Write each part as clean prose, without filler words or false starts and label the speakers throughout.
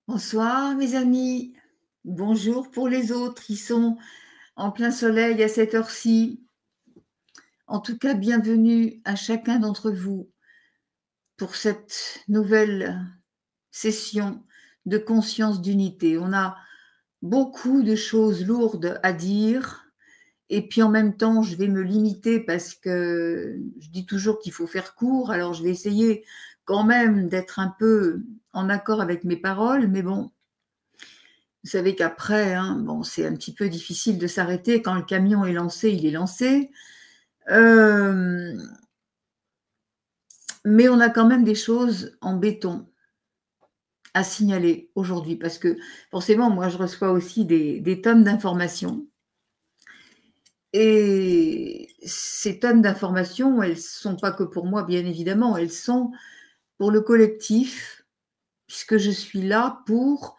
Speaker 1: Bonsoir mes amis, bonjour pour les autres qui sont en plein soleil à cette heure-ci. En tout cas, bienvenue à chacun d'entre vous pour cette nouvelle session de conscience d'unité. On a beaucoup de choses lourdes à dire et puis en même temps, je vais me limiter parce que je dis toujours qu'il faut faire court, alors je vais essayer quand même d'être un peu en accord avec mes paroles, mais bon, vous savez qu'après, bon, c'est un petit peu difficile de s'arrêter. Quand le camion est lancé, il est lancé. Mais on a quand même des choses en béton à signaler aujourd'hui parce que forcément, moi, je reçois aussi des tonnes d'informations. Et ces tonnes d'informations, elles ne sont pas que pour moi, bien évidemment, elles sont pour le collectif, puisque je suis là pour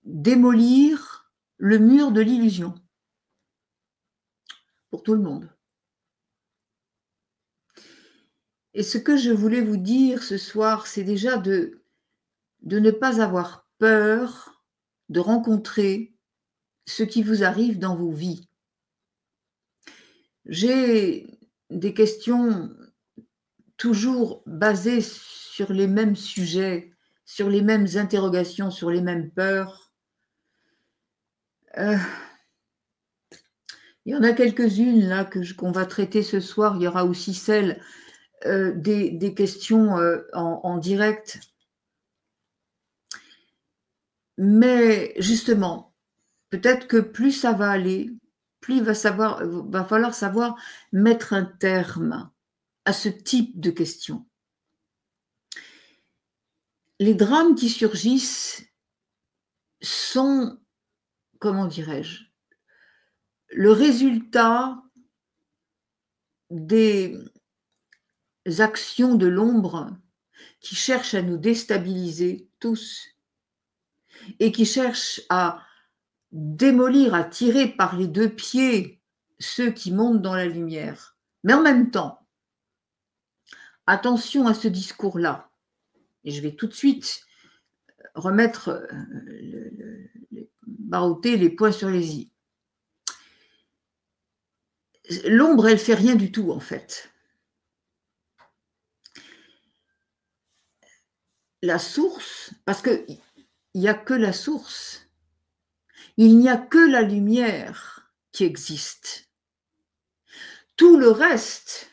Speaker 1: démolir le mur de l'illusion pour tout le monde. Et ce que je voulais vous dire ce soir, c'est déjà de ne pas avoir peur de rencontrer ce qui vous arrive dans vos vies. J'ai des questions toujours basées sur les mêmes sujets, sur les mêmes interrogations, sur les mêmes peurs. Il y en a quelques-unes là qu'on va traiter ce soir. Il y aura aussi celle des questions en direct. Mais justement, peut-être que plus ça va aller, plus il va falloir savoir mettre un terme à ce type de questions. Les drames qui surgissent sont, comment dirais-je, le résultat des actions de l'ombre qui cherchent à nous déstabiliser tous et qui cherchent à démolir, à tirer par les deux pieds ceux qui montent dans la lumière. Mais en même temps, attention à ce discours-là. Et je vais tout de suite remettre barouter les points sur les i. L'ombre, elle fait rien du tout, en fait. La source, parce qu'il n'y a que la source, il n'y a que la lumière qui existe. Tout le reste,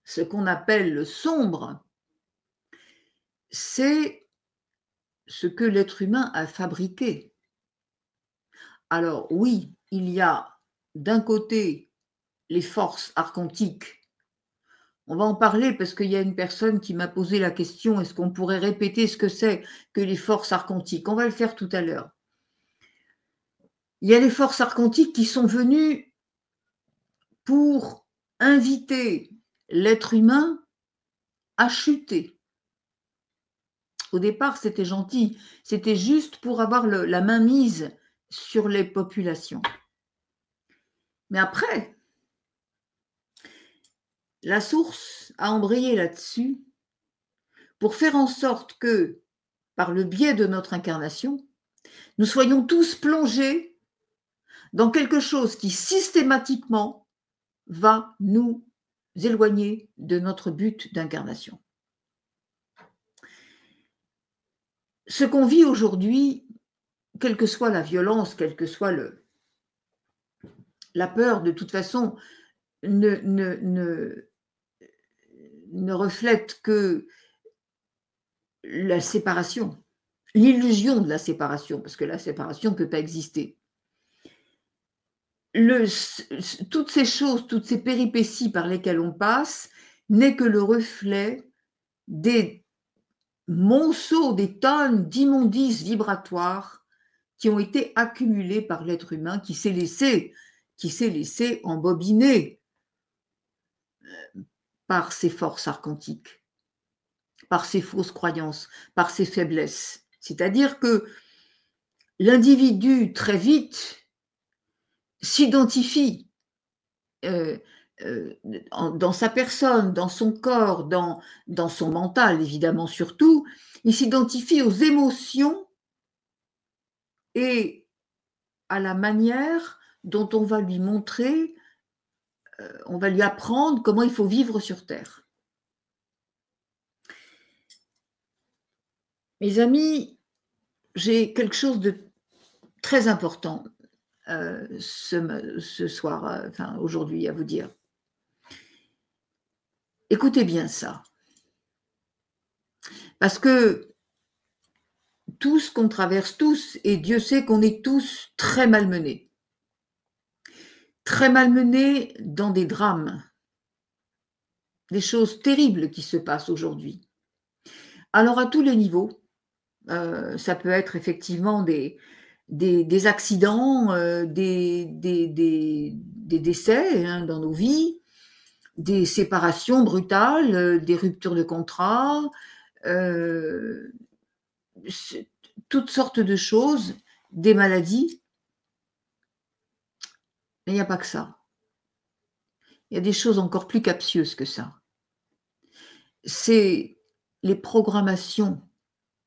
Speaker 1: ce qu'on appelle le sombre, c'est ce que l'être humain a fabriqué. Alors oui, il y a d'un côté les forces archontiques. On va en parler parce qu'il y a une personne qui m'a posé la question, est-ce qu'on pourrait répéter ce que c'est que les forces archontiques? On va le faire tout à l'heure. Il y a les forces archontiques qui sont venues pour inviter l'être humain à chuter. Au départ, c'était gentil, c'était juste pour avoir la main mise sur les populations. Mais après, la source a embrayé là-dessus pour faire en sorte que, par le biais de notre incarnation, nous soyons tous plongés dans quelque chose qui systématiquement va nous éloigner de notre but d'incarnation. Ce qu'on vit aujourd'hui, quelle que soit la violence, quelle que soit la peur, de toute façon, ne reflète que la séparation, l'illusion de la séparation, parce que la séparation ne peut pas exister. Toutes ces choses, toutes ces péripéties par lesquelles on passe, n'est que le reflet des monceaux, des tonnes d'immondices vibratoires qui ont été accumulés par l'être humain qui s'est laissé embobiner par ces forces archontiques, par ces fausses croyances, par ces faiblesses. C'est-à-dire que l'individu, très vite, s'identifie euh, dans sa personne, dans son corps, dans son mental, évidemment, surtout. Il s'identifie aux émotions et à la manière dont on va lui montrer, on va lui apprendre comment il faut vivre sur Terre. Mes amis, j'ai quelque chose de très important ce soir, enfin aujourd'hui, à vous dire. Écoutez bien ça. Parce que tout ce qu'on traverse tous, et Dieu sait qu'on est tous très malmenés. Très malmenés dans des drames, des choses terribles qui se passent aujourd'hui. Alors à tous les niveaux, ça peut être effectivement des accidents, des décès hein, dans nos vies, des séparations brutales, des ruptures de contrat, toutes sortes de choses, des maladies. Mais il n'y a pas que ça. Il y a des choses encore plus captieuses que ça. C'est les programmations,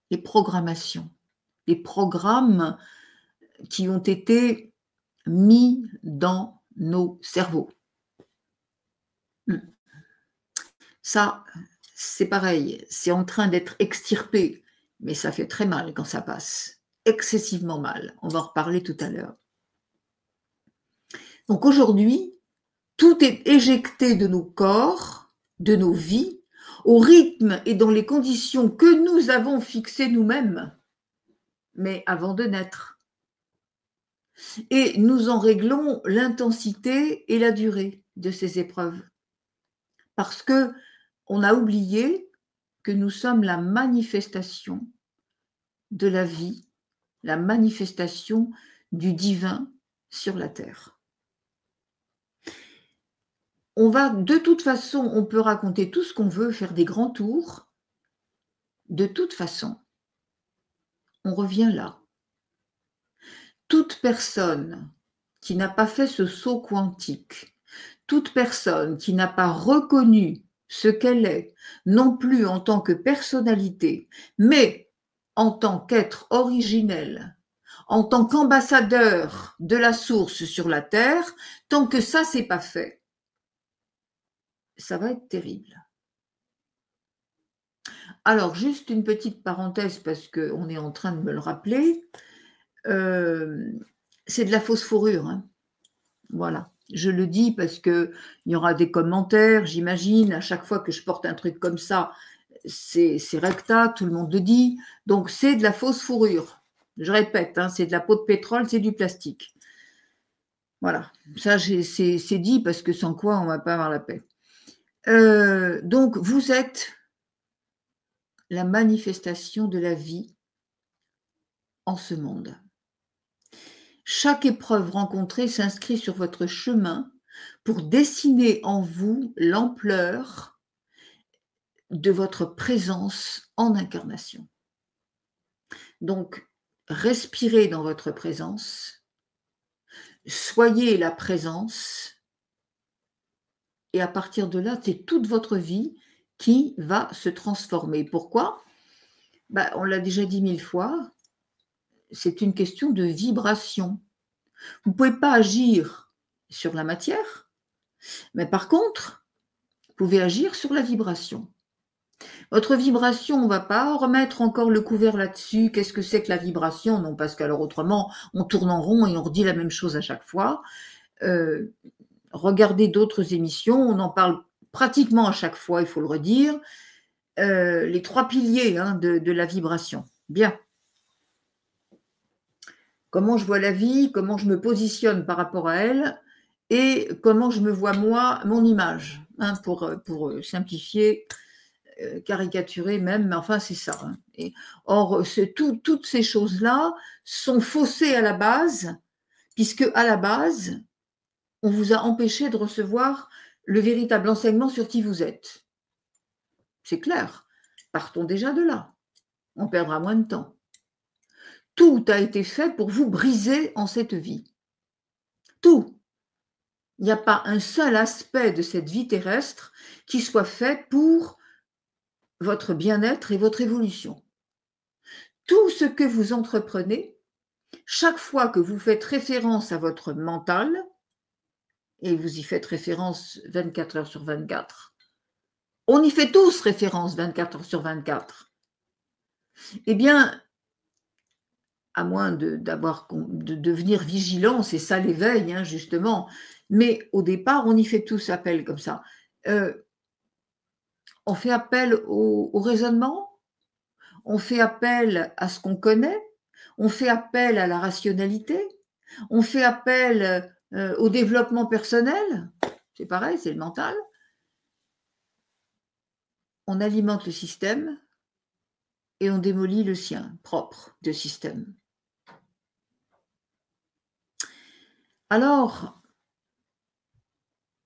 Speaker 1: les programmes qui ont été mis dans nos cerveaux. Ça, c'est pareil, c'est en train d'être extirpé, mais ça fait très mal quand ça passe, excessivement mal. On va en reparler tout à l'heure. Donc aujourd'hui, tout est éjecté de nos corps, de nos vies, au rythme et dans les conditions que nous avons fixées nous-mêmes, mais avant de naître. Et nous en réglons l'intensité et la durée de ces épreuves. Parce que on a oublié que nous sommes la manifestation de la vie, la manifestation du divin sur la terre. De toute façon, on peut raconter tout ce qu'on veut, faire des grands tours. De toute façon, on revient là. Toute personne qui n'a pas fait ce saut quantique, toute personne qui n'a pas reconnu ce qu'elle est, non plus en tant que personnalité, mais en tant qu'être originel, en tant qu'ambassadeur de la source sur la terre, tant que ça c'est pas fait, ça va être terrible. Alors, juste une petite parenthèse parce qu'on est en train de me le rappeler. C'est de la fausse fourrure. Hein. Voilà. Je le dis parce qu'il y aura des commentaires, j'imagine. À chaque fois que je porte un truc comme ça, c'est recta, tout le monde le dit. Donc, c'est de la fausse fourrure. Je répète, hein, c'est de la peau de pétrole, c'est du plastique. Voilà. Ça, c'est dit parce que sans quoi, on ne va pas avoir la paix. Donc, vous êtes la manifestation de la vie en ce monde. Chaque épreuve rencontrée s'inscrit sur votre chemin pour dessiner en vous l'ampleur de votre présence en incarnation. Donc, respirez dans votre présence, soyez la présence, et à partir de là, c'est toute votre vie qui va se transformer. Pourquoi ? On l'a déjà dit 1000 fois, c'est une question de vibration. Vous ne pouvez pas agir sur la matière, mais par contre, vous pouvez agir sur la vibration. Votre vibration, on ne va pas remettre encore le couvert là-dessus. Qu'est-ce que c'est que la vibration ? Non, parce qu'alors autrement, on tourne en rond et on redit la même chose à chaque fois. Regardez d'autres émissions, on en parle pratiquement à chaque fois, il faut le redire. Les 3 piliers hein, de la vibration. Bien. Comment je vois la vie, comment je me positionne par rapport à elle et comment je me vois moi, mon image, hein, pour simplifier, caricaturer même, mais enfin c'est ça. Hein. Or, toutes ces choses-là sont faussées à la base, puisque à la base, on vous a empêché de recevoir le véritable enseignement sur qui vous êtes. C'est clair. Partons déjà de là. On perdra moins de temps. Tout a été fait pour vous briser en cette vie. Tout. Il n'y a pas un seul aspect de cette vie terrestre qui soit fait pour votre bien-être et votre évolution. Tout ce que vous entreprenez, chaque fois que vous faites référence à votre mental, et vous y faites référence 24 heures sur 24, on y fait tous référence 24 heures sur 24, eh bien, à moins de devenir vigilant, c'est ça l'éveil, hein, justement, mais au départ, on y fait tous appel comme ça. On fait appel au raisonnement, on fait appel à ce qu'on connaît, on fait appel à la rationalité, on fait appel au développement personnel, c'est pareil, c'est le mental. On alimente le système et on démolit le sien propre de système. Alors,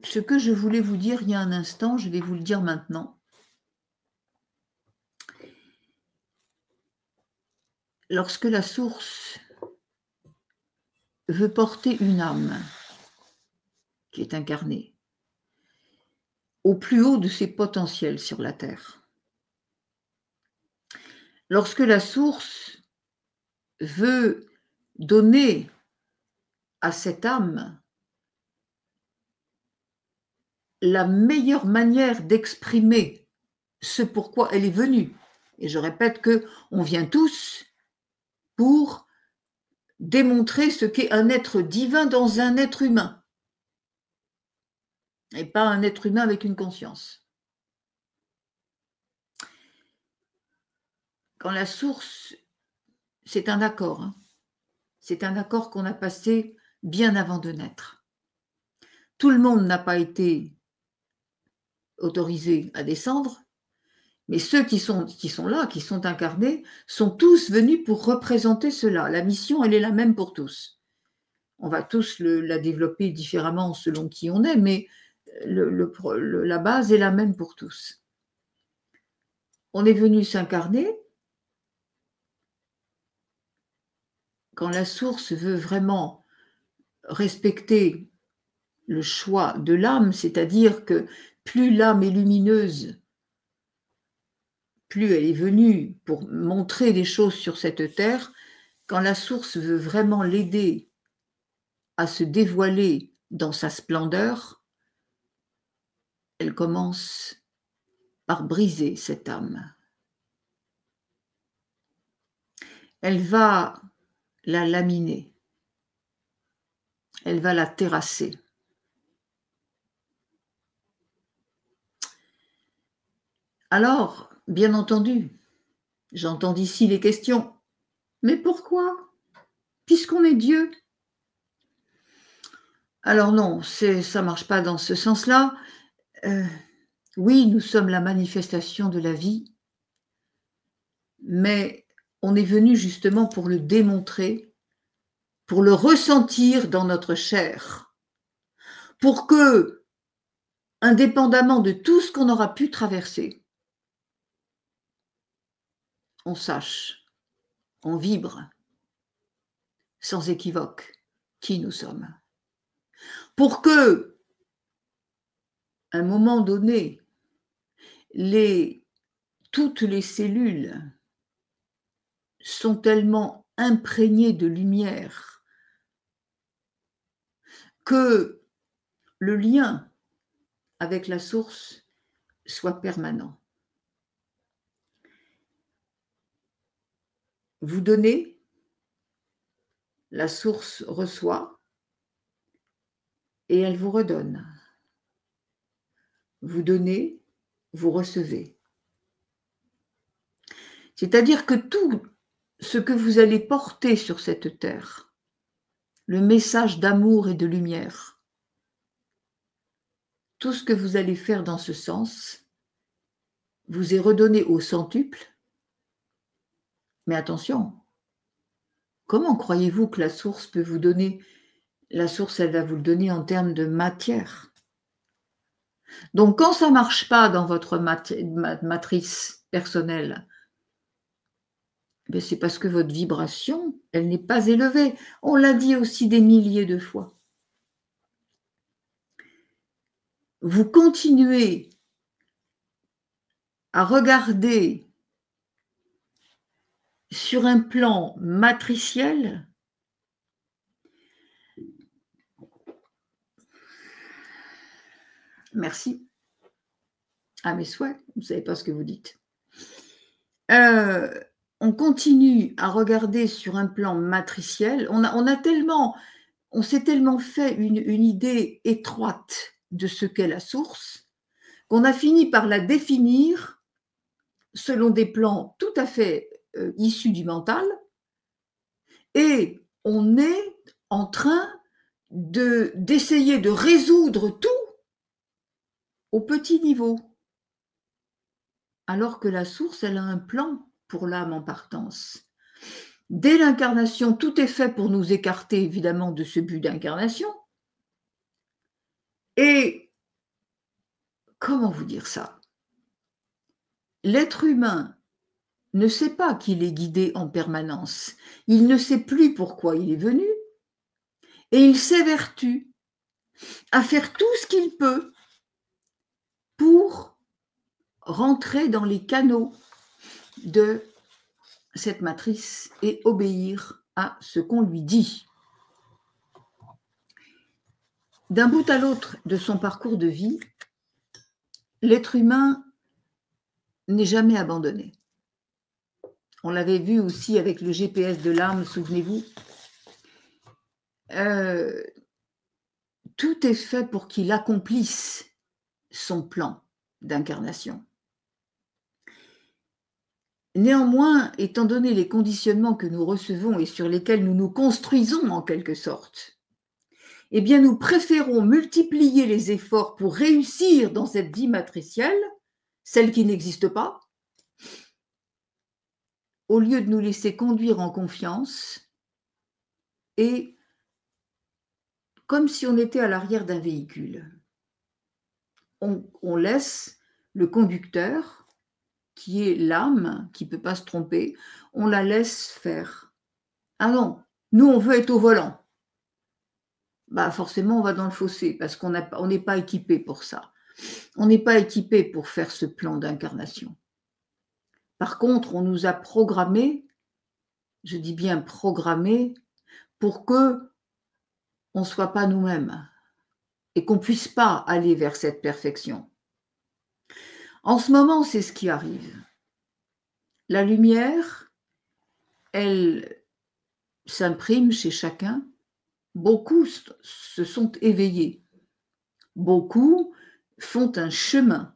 Speaker 1: ce que je voulais vous dire il y a un instant, je vais vous le dire maintenant. Lorsque la source veut porter une âme qui est incarnée au plus haut de ses potentiels sur la Terre, lorsque la source veut donner à cette âme la meilleure manière d'exprimer ce pourquoi elle est venue, et je répète qu'on vient tous pour démontrer ce qu'est un être divin dans un être humain, et pas un être humain avec une conscience. Quand la source, c'est un accord, hein, c'est un accord qu'on a passé bien avant de naître. Tout le monde n'a pas été autorisé à descendre, mais ceux qui sont là, qui sont incarnés, sont tous venus pour représenter cela. La mission, elle est la même pour tous. On va tous la développer différemment selon qui on est, mais la base est la même pour tous. On est venu s'incarner quand la source veut vraiment respecter le choix de l'âme, c'est-à-dire que plus l'âme est lumineuse, plus elle est venue pour montrer des choses sur cette terre, quand la source veut vraiment l'aider à se dévoiler dans sa splendeur, elle commence par briser cette âme. Elle va la laminer, elle va la terrasser. Alors, bien entendu, j'entends d'ici les questions. Mais pourquoi? Puisqu'on est Dieu. Alors non, ça ne marche pas dans ce sens-là. Oui, nous sommes la manifestation de la vie, mais on est venu justement pour le démontrer, pour le ressentir dans notre chair, pour que, indépendamment de tout ce qu'on aura pu traverser, on sache, on vibre, sans équivoque, qui nous sommes. Pour que, à un moment donné, toutes les cellules sont tellement imprégnées de lumière que le lien avec la source soit permanent. Vous donnez, la source reçoit et elle vous redonne. Vous donnez, vous recevez. C'est-à-dire que tout ce que vous allez porter sur cette terre, le message d'amour et de lumière, tout ce que vous allez faire dans ce sens, vous est redonné au centuple. Mais attention, comment croyez-vous que la source peut vous donner? La source, elle va vous le donner en termes de matière. Donc, quand ça ne marche pas dans votre matrice personnelle, c'est parce que votre vibration, elle n'est pas élevée. On l'a dit aussi des milliers de fois. vous continuez à regarder sur un plan matriciel, merci, à mes souhaits, vous ne savez pas ce que vous dites. On continue à regarder sur un plan matriciel, on s'est tellement fait une idée étroite de ce qu'est la source, qu'on a fini par la définir selon des plans tout à fait issus du mental, et on est en train d'essayer de résoudre tout au petit niveau, alors que la source, elle a un plan pour l'âme en partance. Dès l'incarnation, tout est fait pour nous écarter évidemment de ce but d'incarnation. Et comment vous dire ça? L'être humain ne sait pas qu'il est guidé en permanence. Il ne sait plus pourquoi il est venu et il s'évertue à faire tout ce qu'il peut pour rentrer dans les canaux de cette matrice et obéir à ce qu'on lui dit. D'un bout à l'autre de son parcours de vie, l'être humain n'est jamais abandonné. On l'avait vu aussi avec le GPS de l'âme, souvenez-vous. Tout est fait pour qu'il accomplisse son plan d'incarnation. Néanmoins, étant donné les conditionnements que nous recevons et sur lesquels nous nous construisons en quelque sorte, eh bien nous préférons multiplier les efforts pour réussir dans cette vie matricielle, celle qui n'existe pas, au lieu de nous laisser conduire en confiance et comme si on était à l'arrière d'un véhicule. On laisse le conducteur, qui est l'âme, qui ne peut pas se tromper, on la laisse faire. Ah non, nous on veut être au volant. Bah forcément on va dans le fossé parce qu'on n'est pas équipé pour ça. On n'est pas équipé pour faire ce plan d'incarnation. Par contre, on nous a programmés, je dis bien programmés, pour que on ne soit pas nous-mêmes et qu'on ne puisse pas aller vers cette perfection. En ce moment, c'est ce qui arrive. La lumière, elle s'imprime chez chacun. Beaucoup se sont éveillés. Beaucoup font un chemin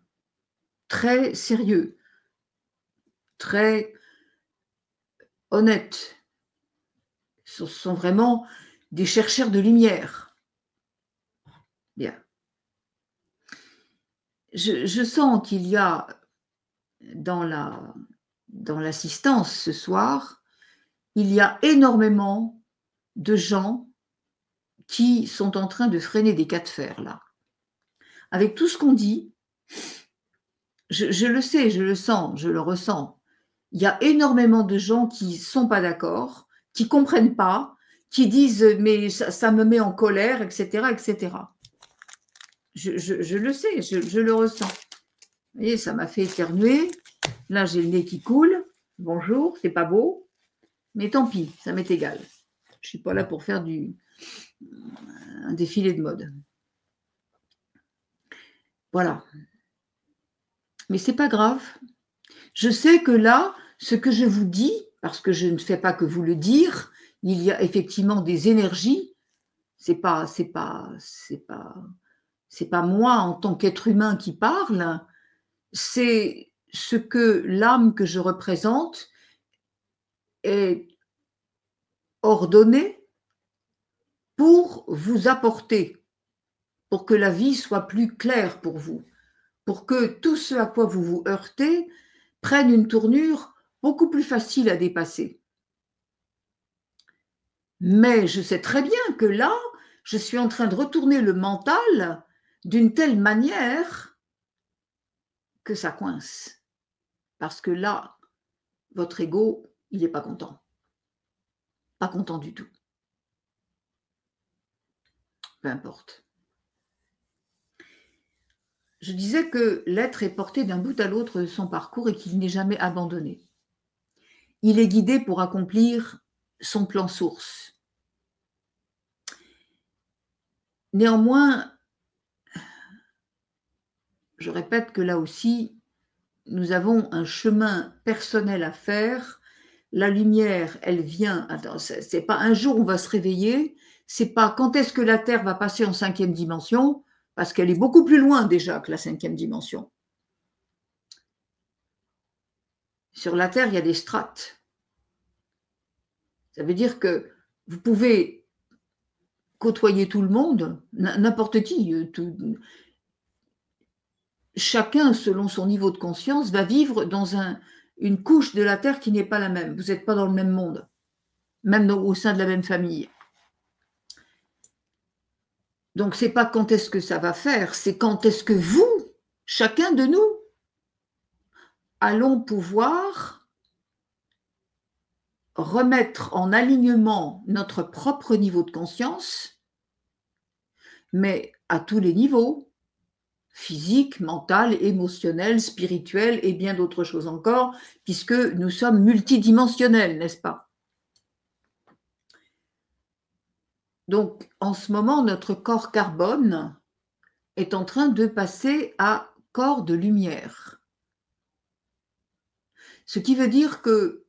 Speaker 1: très sérieux, très honnête. Ce sont vraiment des chercheurs de lumière. Bien. Je sens qu'il y a dans l'assistance ce soir, il y a énormément de gens qui sont en train de freiner des cas de fer là. Avec tout ce qu'on dit, je le sais, je le sens, je le ressens. Il y a énormément de gens qui ne sont pas d'accord, qui ne comprennent pas, qui disent mais ça me met en colère, etc. etc. Je le sais, je le ressens. Vous voyez, ça m'a fait éternuer. Là, j'ai le nez qui coule. Bonjour, c'est pas beau. Mais tant pis, ça m'est égal. Je ne suis pas là pour faire un défilé de mode. Voilà. Mais c'est pas grave. Je sais que là, ce que je vous dis, parce que je ne fais pas que vous le dire, il y a effectivement des énergies. C'est pas moi en tant qu'être humain qui parle. C'est ce que l'âme que je représente est ordonnée pour vous apporter, pour que la vie soit plus claire pour vous, pour que tout ce à quoi vous vous heurtez prenne une tournure beaucoup plus facile à dépasser. Mais je sais très bien que là, je suis en train de retourner le mental d'une telle manière que ça coince. Parce que là, votre ego, il n'est pas content. Pas content du tout. Peu importe. Je disais que l'être est porté d'un bout à l'autre de son parcours et qu'il n'est jamais abandonné. Il est guidé pour accomplir son plan source. Néanmoins, je répète que là aussi, nous avons un chemin personnel à faire. La lumière, elle vient, attends, c'est pas un jour on va se réveiller, c'est pas quand est-ce que la Terre va passer en 5e dimension, parce qu'elle est beaucoup plus loin déjà que la 5e dimension. Sur la Terre, il y a des strates. Ça veut dire que vous pouvez côtoyer tout le monde, n'importe qui, chacun, selon son niveau de conscience, va vivre dans une couche de la Terre qui n'est pas la même. Vous n'êtes pas dans le même monde, même au sein de la même famille. Donc, ce n'est pas quand est-ce que ça va faire, c'est quand est-ce que vous, chacun de nous, allons pouvoir remettre en alignement notre propre niveau de conscience, mais à tous les niveaux, physique, mental, émotionnel, spirituel et bien d'autres choses encore, puisque nous sommes multidimensionnels, n'est-ce pas? Donc, en ce moment, notre corps carbone est en train de passer à corps de lumière. Ce qui veut dire que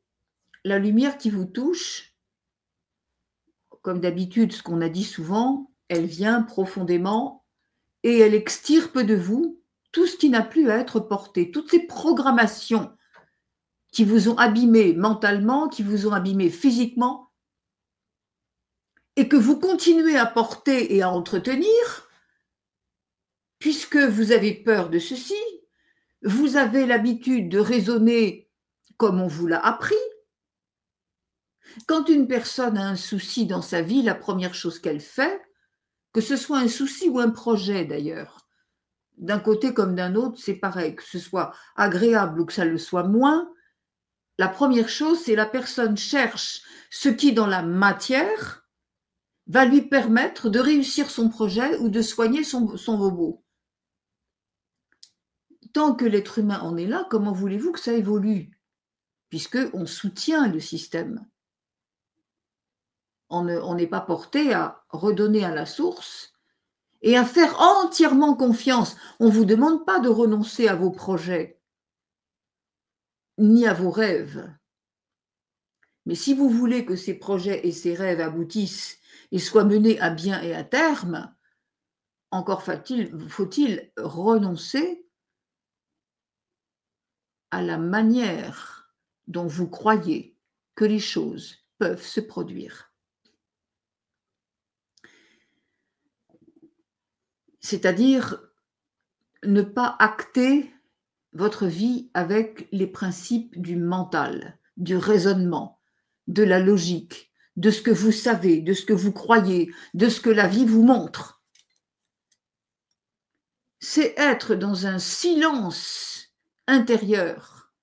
Speaker 1: la lumière qui vous touche, comme d'habitude, ce qu'on a dit souvent, elle vient profondément et elle extirpe de vous tout ce qui n'a plus à être porté, toutes ces programmations qui vous ont abîmé mentalement, qui vous ont abîmé physiquement, et que vous continuez à porter et à entretenir, puisque vous avez peur de ceci, vous avez l'habitude de raisonner comme on vous l'a appris. Quand une personne a un souci dans sa vie, la première chose qu'elle fait, que ce soit un souci ou un projet d'ailleurs, d'un côté comme d'un autre, c'est pareil, que ce soit agréable ou que ça le soit moins, la première chose, c'est la personne cherche ce qui, dans la matière, va lui permettre de réussir son projet ou de soigner son bobo. Tant que l'être humain en est là, comment voulez-vous que ça évolue? Puisqu'on soutient le système. On n'est pas porté à redonner à la source et à faire entièrement confiance. On ne vous demande pas de renoncer à vos projets, ni à vos rêves. Mais si vous voulez que ces projets et ces rêves aboutissent et soient menés à bien et à terme, encore faut-il renoncer à la manière dont vous croyez que les choses peuvent se produire. C'est-à-dire ne pas acter votre vie avec les principes du mental, du raisonnement, de la logique, de ce que vous savez, de ce que vous croyez, de ce que la vie vous montre. C'est être dans un silence intérieur,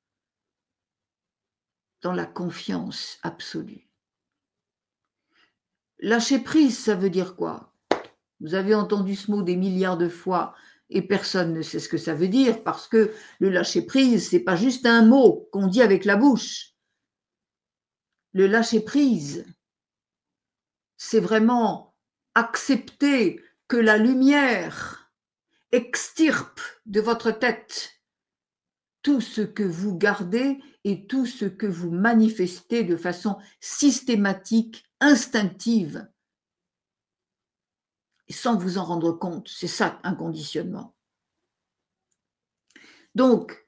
Speaker 1: dans la confiance absolue. Lâcher prise, ça veut dire quoi? Vous avez entendu ce mot des milliards de fois et personne ne sait ce que ça veut dire parce que le lâcher prise, c'est pas juste un mot qu'on dit avec la bouche. Le lâcher prise, c'est vraiment accepter que la lumière extirpe de votre tête tout ce que vous gardez et tout ce que vous manifestez de façon systématique, instinctive, sans vous en rendre compte. C'est ça, un conditionnement. Donc,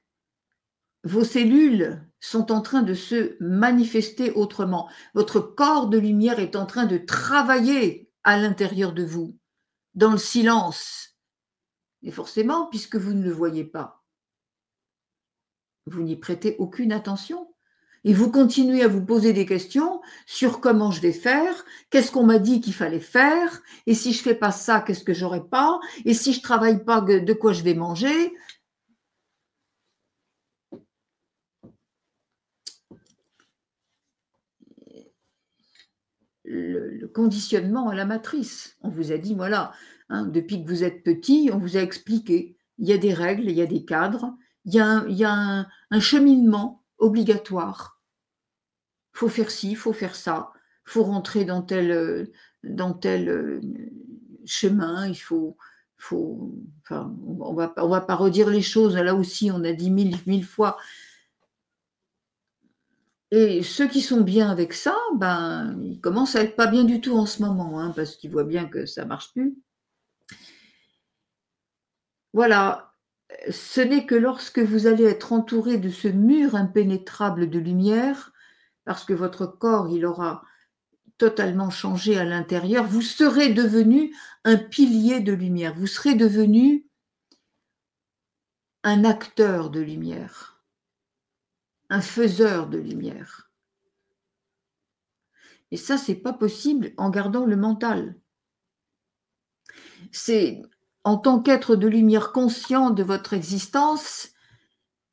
Speaker 1: vos cellules sont en train de se manifester autrement. Votre corps de lumière est en train de travailler à l'intérieur de vous, dans le silence. Et forcément, puisque vous ne le voyez pas, vous n'y prêtez aucune attention. Et vous continuez à vous poser des questions sur comment je vais faire, qu'est-ce qu'on m'a dit qu'il fallait faire, et si je ne fais pas ça, qu'est-ce que j'aurai pas, et si je ne travaille pas, de quoi je vais manger. Le conditionnement à la matrice. On vous a dit, voilà, hein, depuis que vous êtes petit, on vous a expliqué. il y a des règles, il y a des cadres, il y a un cheminement obligatoire. Il faut faire ci, il faut faire ça, il faut rentrer dans tel chemin, faut enfin, on va pas redire les choses, là aussi on a dit mille fois. Et ceux qui sont bien avec ça, ben, ils commencent à être pas bien du tout en ce moment, hein, parce qu'ils voient bien que ça marche plus. Voilà, ce n'est que lorsque vous allez être entouré de ce mur impénétrable de lumière, parce que votre corps, il aura totalement changé à l'intérieur, vous serez devenu un pilier de lumière, vous serez devenu un acteur de lumière, un faiseur de lumière. Et ça, c'est pas possible en gardant le mental. C'est en tant qu'être de lumière conscient de votre existence,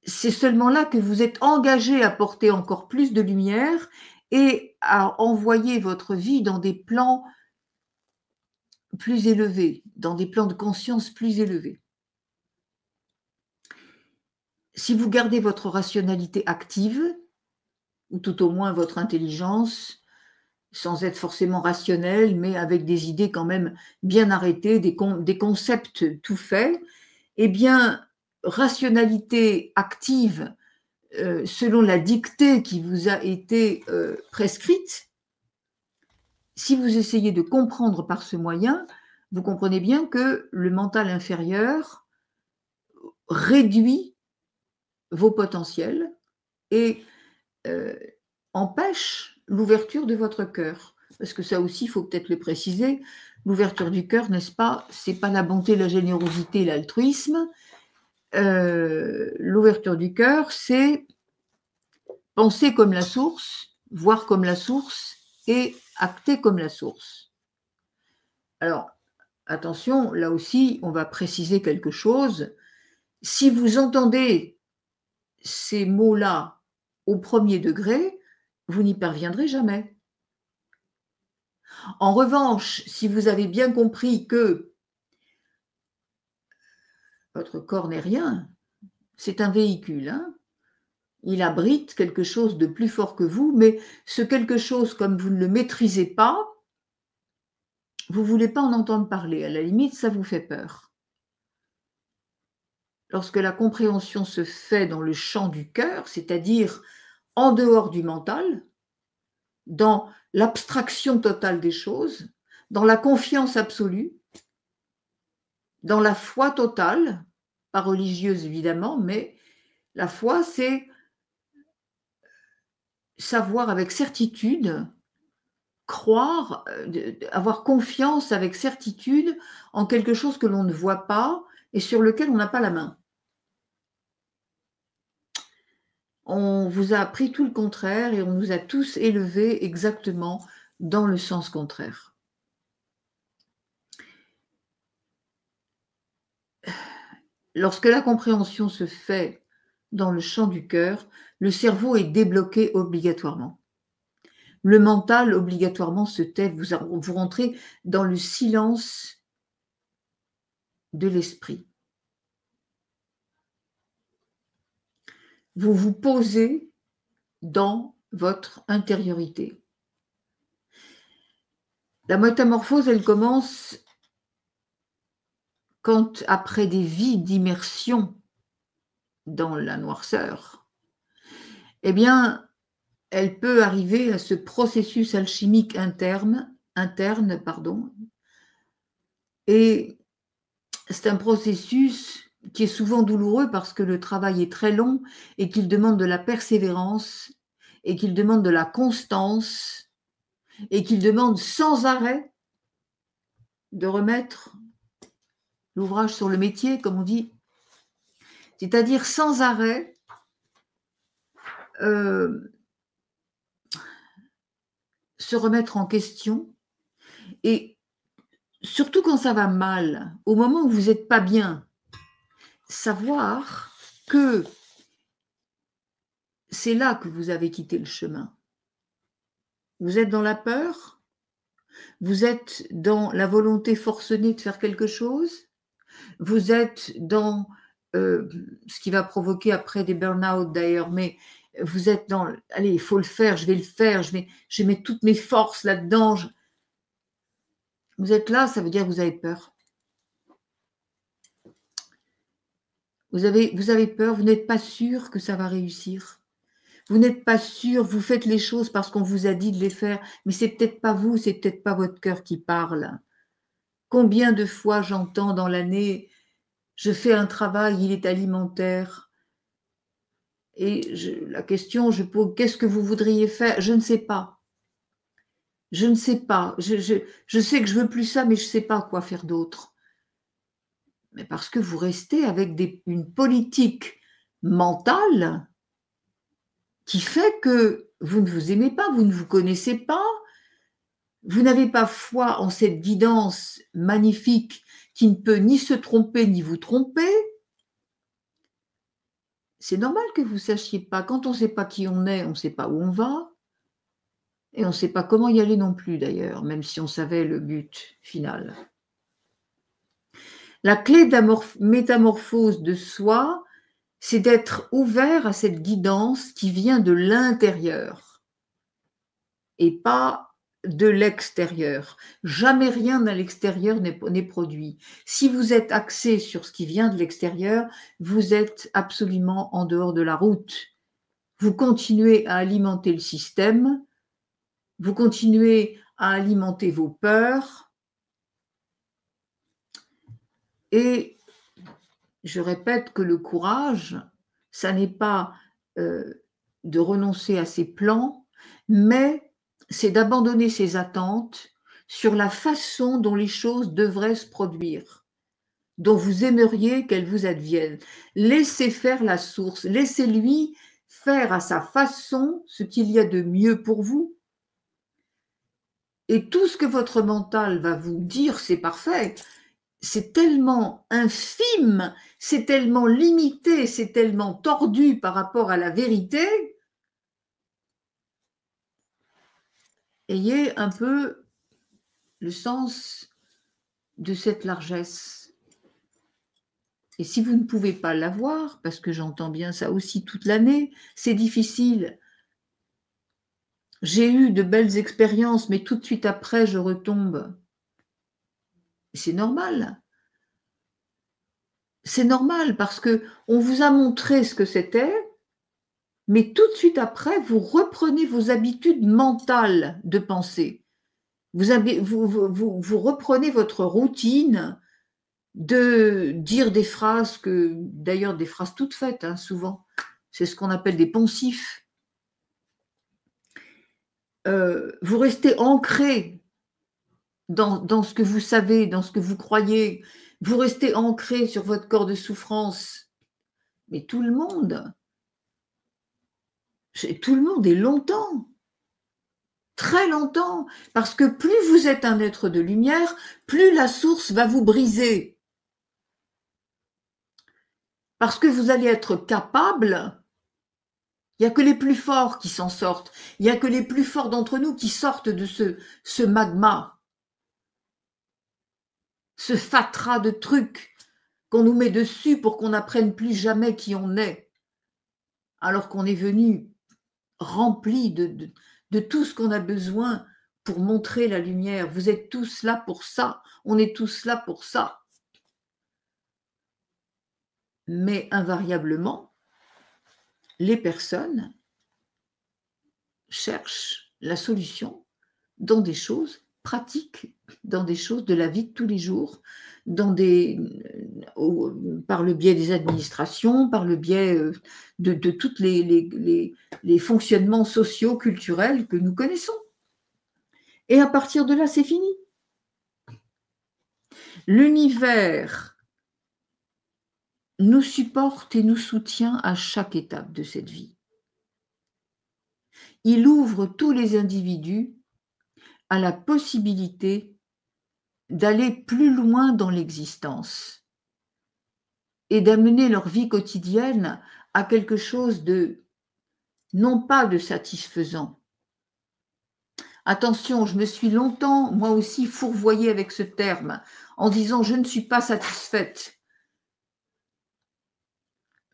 Speaker 1: c'est seulement là que vous êtes engagé à porter encore plus de lumière et à envoyer votre vie dans des plans plus élevés, dans des plans de conscience plus élevés. Si vous gardez votre rationalité active, ou tout au moins votre intelligence, sans être forcément rationnel, mais avec des idées quand même bien arrêtées, des concepts tout faits, eh bien, rationalité active selon la dictée qui vous a été prescrite, si vous essayez de comprendre par ce moyen, vous comprenez bien que le mental inférieur réduit vos potentiels et empêche l'ouverture de votre cœur. Parce que ça aussi, il faut peut-être le préciser, l'ouverture du cœur, n'est-ce pas, c'est pas la bonté, la générosité, l'altruisme. L'ouverture du cœur, c'est penser comme la source, voir comme la source et acter comme la source. Alors, attention, là aussi, on va préciser quelque chose. Si vous entendez ces mots-là au premier degré, vous n'y parviendrez jamais. En revanche, si vous avez bien compris que votre corps n'est rien, c'est un véhicule, hein, il abrite quelque chose de plus fort que vous, mais ce quelque chose, comme vous ne le maîtrisez pas, vous ne voulez pas en entendre parler. À la limite, ça vous fait peur. Lorsque la compréhension se fait dans le champ du cœur, c'est-à-dire en dehors du mental, dans l'abstraction totale des choses, dans la confiance absolue, dans la foi totale, pas religieuse évidemment, mais la foi, c'est savoir avec certitude, croire, avoir confiance avec certitude en quelque chose que l'on ne voit pas et sur lequel on n'a pas la main. On vous a appris tout le contraire et on nous a tous élevés exactement dans le sens contraire. Lorsque la compréhension se fait dans le champ du cœur, le cerveau est débloqué obligatoirement. Le mental obligatoirement se tait, vous rentrez dans le silence de l'esprit. Vous vous posez dans votre intériorité. La métamorphose, elle commence quand, après des vies d'immersion dans la noirceur, eh bien, elle peut arriver à ce processus alchimique interne, et c'est un processus qui est souvent douloureux parce que le travail est très long et qu'il demande de la persévérance et qu'il demande de la constance et qu'il demande sans arrêt de remettre l'ouvrage sur le métier, comme on dit, c'est-à-dire sans arrêt se remettre en question et surtout quand ça va mal, au moment où vous n'êtes pas bien, savoir que c'est là que vous avez quitté le chemin. Vous êtes dans la peur, vous êtes dans la volonté forcenée de faire quelque chose, Vous êtes dans ce qui va provoquer après des burn-out d'ailleurs, mais vous êtes dans allez, il faut le faire, je vais le faire, je vais mettre toutes mes forces là-dedans. Vous êtes là, ça veut dire que vous avez peur. Vous avez peur, vous n'êtes pas sûr que ça va réussir. Vous n'êtes pas sûr, vous faites les choses parce qu'on vous a dit de les faire, mais c'est peut-être pas vous, c'est peut-être pas votre cœur qui parle. Combien de fois j'entends dans l'année: «Je fais un travail, il est alimentaire» et la question, je pose: «Qu'est-ce que vous voudriez faire?» Je ne sais pas. Je ne sais pas. Je sais que je veux plus ça, mais je ne sais pas quoi faire d'autre. Mais parce que vous restez avec une politique mentale qui fait que vous ne vous aimez pas, vous ne vous connaissez pas, vous n'avez pas foi en cette guidance magnifique qui ne peut ni se tromper ni vous tromper. C'est normal que vous ne sachiez pas. Quand on ne sait pas qui on est, on ne sait pas où on va et on ne sait pas comment y aller non plus d'ailleurs, même si on savait le but final. La clé de la métamorphose de soi, c'est d'être ouvert à cette guidance qui vient de l'intérieur et pas de l'extérieur. Jamais rien à l'extérieur n'est produit. Si vous êtes axé sur ce qui vient de l'extérieur, vous êtes absolument en dehors de la route. Vous continuez à alimenter le système, vous continuez à alimenter vos peurs et je répète que le courage, ça n'est pas de renoncer à ses plans, mais c'est d'abandonner ses attentes sur la façon dont les choses devraient se produire, dont vous aimeriez qu'elles vous adviennent. Laissez faire la source, laissez-lui faire à sa façon ce qu'il y a de mieux pour vous. Et tout ce que votre mental va vous dire, c'est parfait. C'est tellement infime, c'est tellement limité, c'est tellement tordu par rapport à la vérité. Ayez un peu le sens de cette largesse. Et si vous ne pouvez pas l'avoir, parce que j'entends bien ça aussi toute l'année, c'est difficile. J'ai eu de belles expériences, mais tout de suite après, je retombe. C'est normal. C'est normal parce que on vous a montré ce que c'était, mais tout de suite après, vous reprenez vos habitudes mentales de pensée. Vous reprenez votre routine de dire des phrases d'ailleurs des phrases toutes faites, hein, souvent. C'est ce qu'on appelle des poncifs. Vous restez ancré dans ce que vous savez, dans ce que vous croyez. Vous restez ancré sur votre corps de souffrance. Mais tout le monde est longtemps. Très longtemps, parce que plus vous êtes un être de lumière, plus la source va vous briser. Parce que vous allez être capable, il n'y a que les plus forts qui s'en sortent, il n'y a que les plus forts d'entre nous qui sortent de ce magma, ce fatras de trucs qu'on nous met dessus pour qu'on n'apprenne plus jamais qui on est, alors qu'on est venu rempli de tout ce qu'on a besoin pour montrer la lumière. Vous êtes tous là pour ça, on est tous là pour ça. Mais invariablement, les personnes cherchent la solution dans des choses pratiques, dans des choses de la vie de tous les jours, par le biais des administrations, par le biais de tous les fonctionnements sociaux, culturels que nous connaissons. Et à partir de là, c'est fini. L'univers nous supporte et nous soutient à chaque étape de cette vie. Il ouvre tous les individus à la possibilité d'aller plus loin dans l'existence et d'amener leur vie quotidienne à quelque chose de, non pas de satisfaisant, Attention, je me suis longtemps, moi aussi, fourvoyée avec ce terme, en disant je ne suis pas satisfaite.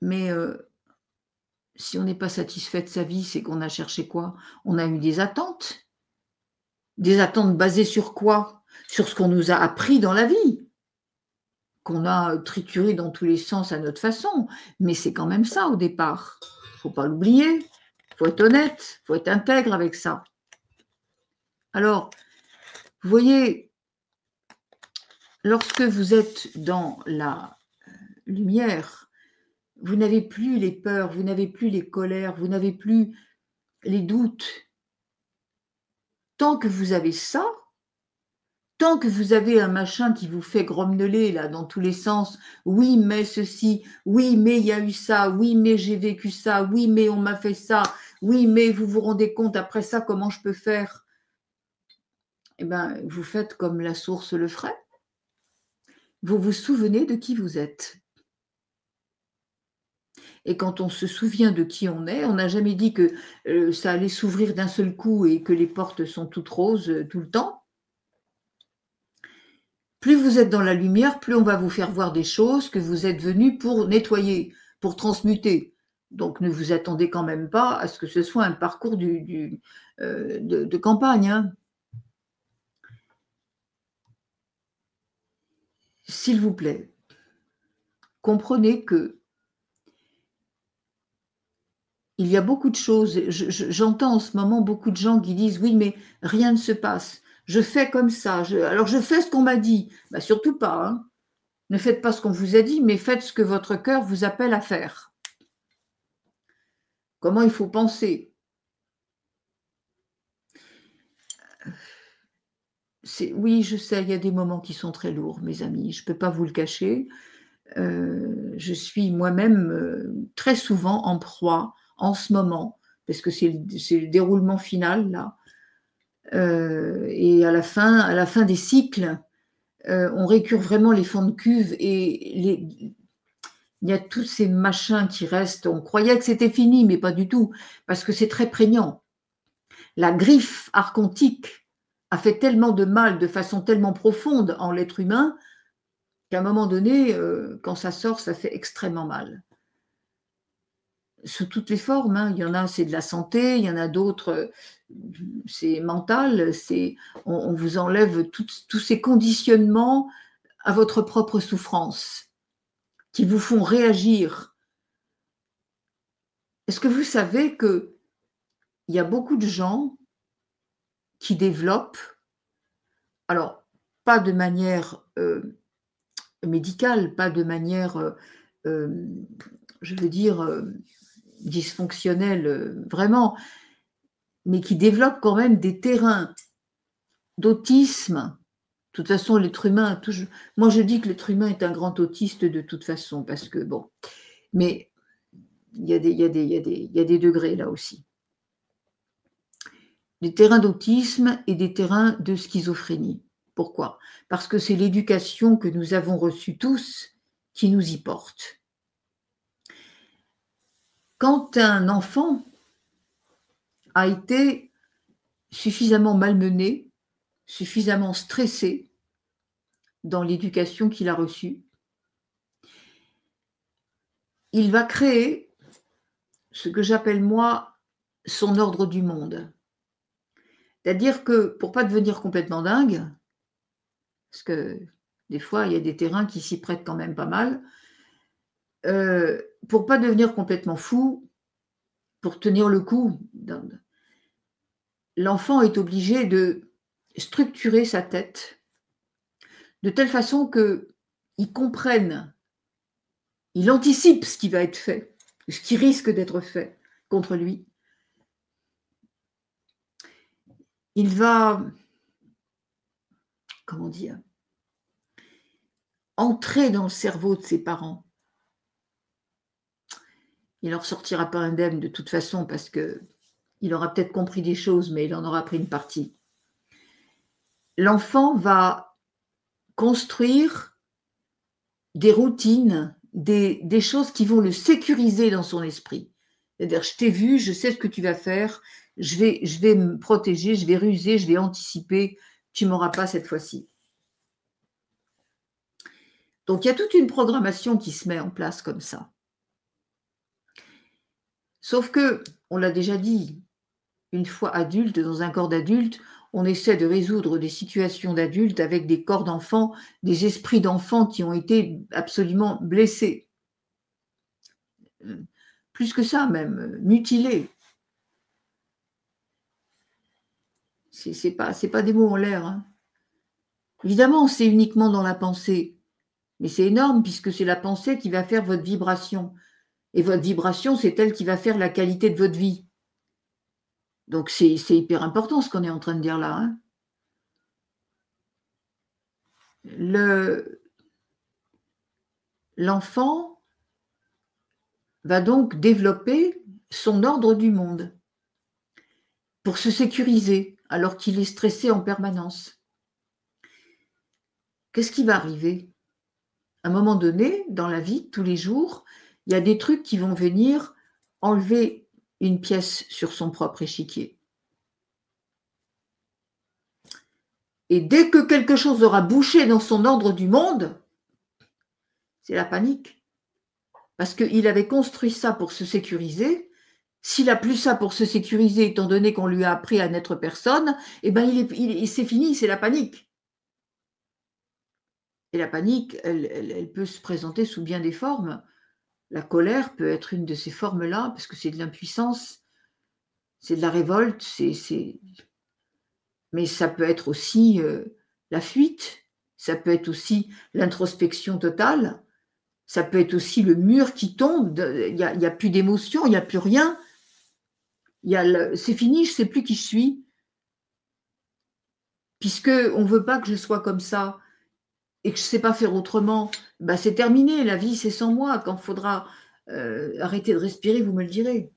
Speaker 1: Mais si on n'est pas satisfait de sa vie, c'est qu'on a cherché quoi? On a eu des attentes. Des attentes basées sur quoi? Sur ce qu'on nous a appris dans la vie, qu'on a trituré dans tous les sens à notre façon. Mais c'est quand même ça au départ. Faut pas l'oublier. Faut être honnête, faut être intègre avec ça. Alors, vous voyez, lorsque vous êtes dans la lumière, vous n'avez plus les peurs, vous n'avez plus les colères, vous n'avez plus les doutes. Tant que vous avez ça, tant que vous avez un machin qui vous fait grommeler là dans tous les sens, oui mais ceci, oui mais il y a eu ça, oui mais j'ai vécu ça, oui mais on m'a fait ça, oui mais vous vous rendez compte après ça comment je peux faire? Eh bien, vous faites comme la source le ferait. Vous vous souvenez de qui vous êtes. Et quand on se souvient de qui on est, on n'a jamais dit que ça allait s'ouvrir d'un seul coup et que les portes sont toutes roses tout le temps. Plus vous êtes dans la lumière, plus on va vous faire voir des choses que vous êtes venu pour nettoyer, pour transmuter. Donc ne vous attendez quand même pas à ce que ce soit un parcours de campagne. Hein. S'il vous plaît, comprenez que il y a beaucoup de choses, j'entends en ce moment beaucoup de gens qui disent « oui, mais rien ne se passe, je fais comme ça, alors je fais ce qu'on m'a dit ». Bah, surtout pas, hein. Ne faites pas ce qu'on vous a dit, mais faites ce que votre cœur vous appelle à faire. Comment il faut penser? Oui, je sais, il y a des moments qui sont très lourds, mes amis, je ne peux pas vous le cacher. Je suis moi-même très souvent en proie en ce moment, parce que c'est le déroulement final là. Et à la fin des cycles, on récure vraiment les fonds de cuve et il y a tous ces machins qui restent. On croyait que c'était fini, mais pas du tout, parce que c'est très prégnant. La griffe archontique a fait tellement de mal de façon tellement profonde en l'être humain qu'à un moment donné, quand ça sort, ça fait extrêmement mal. Sous toutes les formes, hein. Il y en a, c'est de la santé, il y en a d'autres, c'est mental, on vous enlève tous ces conditionnements à votre propre souffrance qui vous font réagir. Est-ce que vous savez qu'il y a beaucoup de gens qui développent, alors pas de manière médicale, pas de manière, je veux dire, dysfonctionnelle, vraiment, mais qui développent quand même des terrains d'autisme. De toute façon, l'être humain, toujours. Moi je dis que l'être humain est un grand autiste de toute façon, parce que bon, mais il y a des degrés là aussi. Des terrains d'autisme et des terrains de schizophrénie. Pourquoi? Parce que c'est l'éducation que nous avons reçue tous qui nous y porte. Quand un enfant a été suffisamment malmené, suffisamment stressé dans l'éducation qu'il a reçue, il va créer ce que j'appelle moi son ordre du monde. C'est-à-dire que pour ne pas devenir complètement dingue, parce que des fois il y a des terrains qui s'y prêtent quand même pas mal, pour ne pas devenir complètement fou, pour tenir le coup, l'enfant est obligé de structurer sa tête de telle façon qu'il comprenne, il anticipe ce qui va être fait, ce qui risque d'être fait contre lui. Il va, comment dire, entrer dans le cerveau de ses parents. Il n'en ressortira pas indemne de toute façon parce qu'il aura peut-être compris des choses, mais il en aura pris une partie. L'enfant va construire des routines, des choses qui vont le sécuriser dans son esprit. C'est-à-dire, je t'ai vu, je sais ce que tu vas faire, je vais me protéger, je vais ruser, je vais anticiper, tu m'auras pas cette fois-ci. Donc il y a toute une programmation qui se met en place comme ça. Sauf que, on l'a déjà dit, une fois adulte, dans un corps d'adulte, on essaie de résoudre des situations d'adultes avec des corps d'enfants, des esprits d'enfants qui ont été absolument blessés. Plus que ça même, mutilés. C'est pas des mots en l'air. Hein. Évidemment, c'est uniquement dans la pensée. Mais c'est énorme puisque c'est la pensée qui va faire votre vibration. Et votre vibration, c'est elle qui va faire la qualité de votre vie. Donc c'est hyper important ce qu'on est en train de dire là. Hein. L'enfant va donc développer son ordre du monde pour se sécuriser alors qu'il est stressé en permanence. Qu'est-ce qui va arriver? À un moment donné, dans la vie, tous les jours, il y a des trucs qui vont venir enlever une pièce sur son propre échiquier. Et dès que quelque chose aura bouché dans son ordre du monde, c'est la panique. Parce qu'il avait construit ça pour se sécuriser. S'il n'a plus ça pour se sécuriser, étant donné qu'on lui a appris à n'être personne, eh ben c'est fini, c'est la panique. Et la panique, elle peut se présenter sous bien des formes. La colère peut être une de ces formes-là, parce que c'est de l'impuissance, c'est de la révolte, mais ça peut être aussi la fuite, ça peut être aussi l'introspection totale, ça peut être aussi le mur qui tombe, il n'y a plus d'émotion, il n'y a plus rien, c'est fini, je ne sais plus qui je suis, puisqu'on ne veut pas que je sois comme ça et que je ne sais pas faire autrement, bah c'est terminé, la vie c'est sans moi, quand il faudra arrêter de respirer, vous me le direz.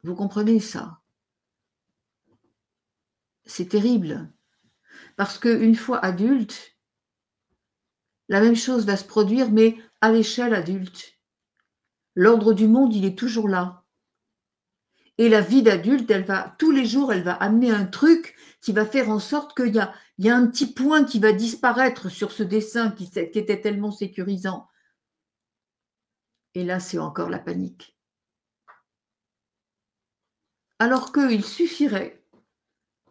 Speaker 1: Vous comprenez ça? C'est terrible, parce qu'une fois adulte, la même chose va se produire, mais à l'échelle adulte. L'ordre du monde, il est toujours là. Et la vie d'adulte, tous les jours, elle va amener un truc qui va faire en sorte qu'il y a un petit point qui va disparaître sur ce dessin qui était tellement sécurisant. Et là, c'est encore la panique. Alors qu'il suffirait,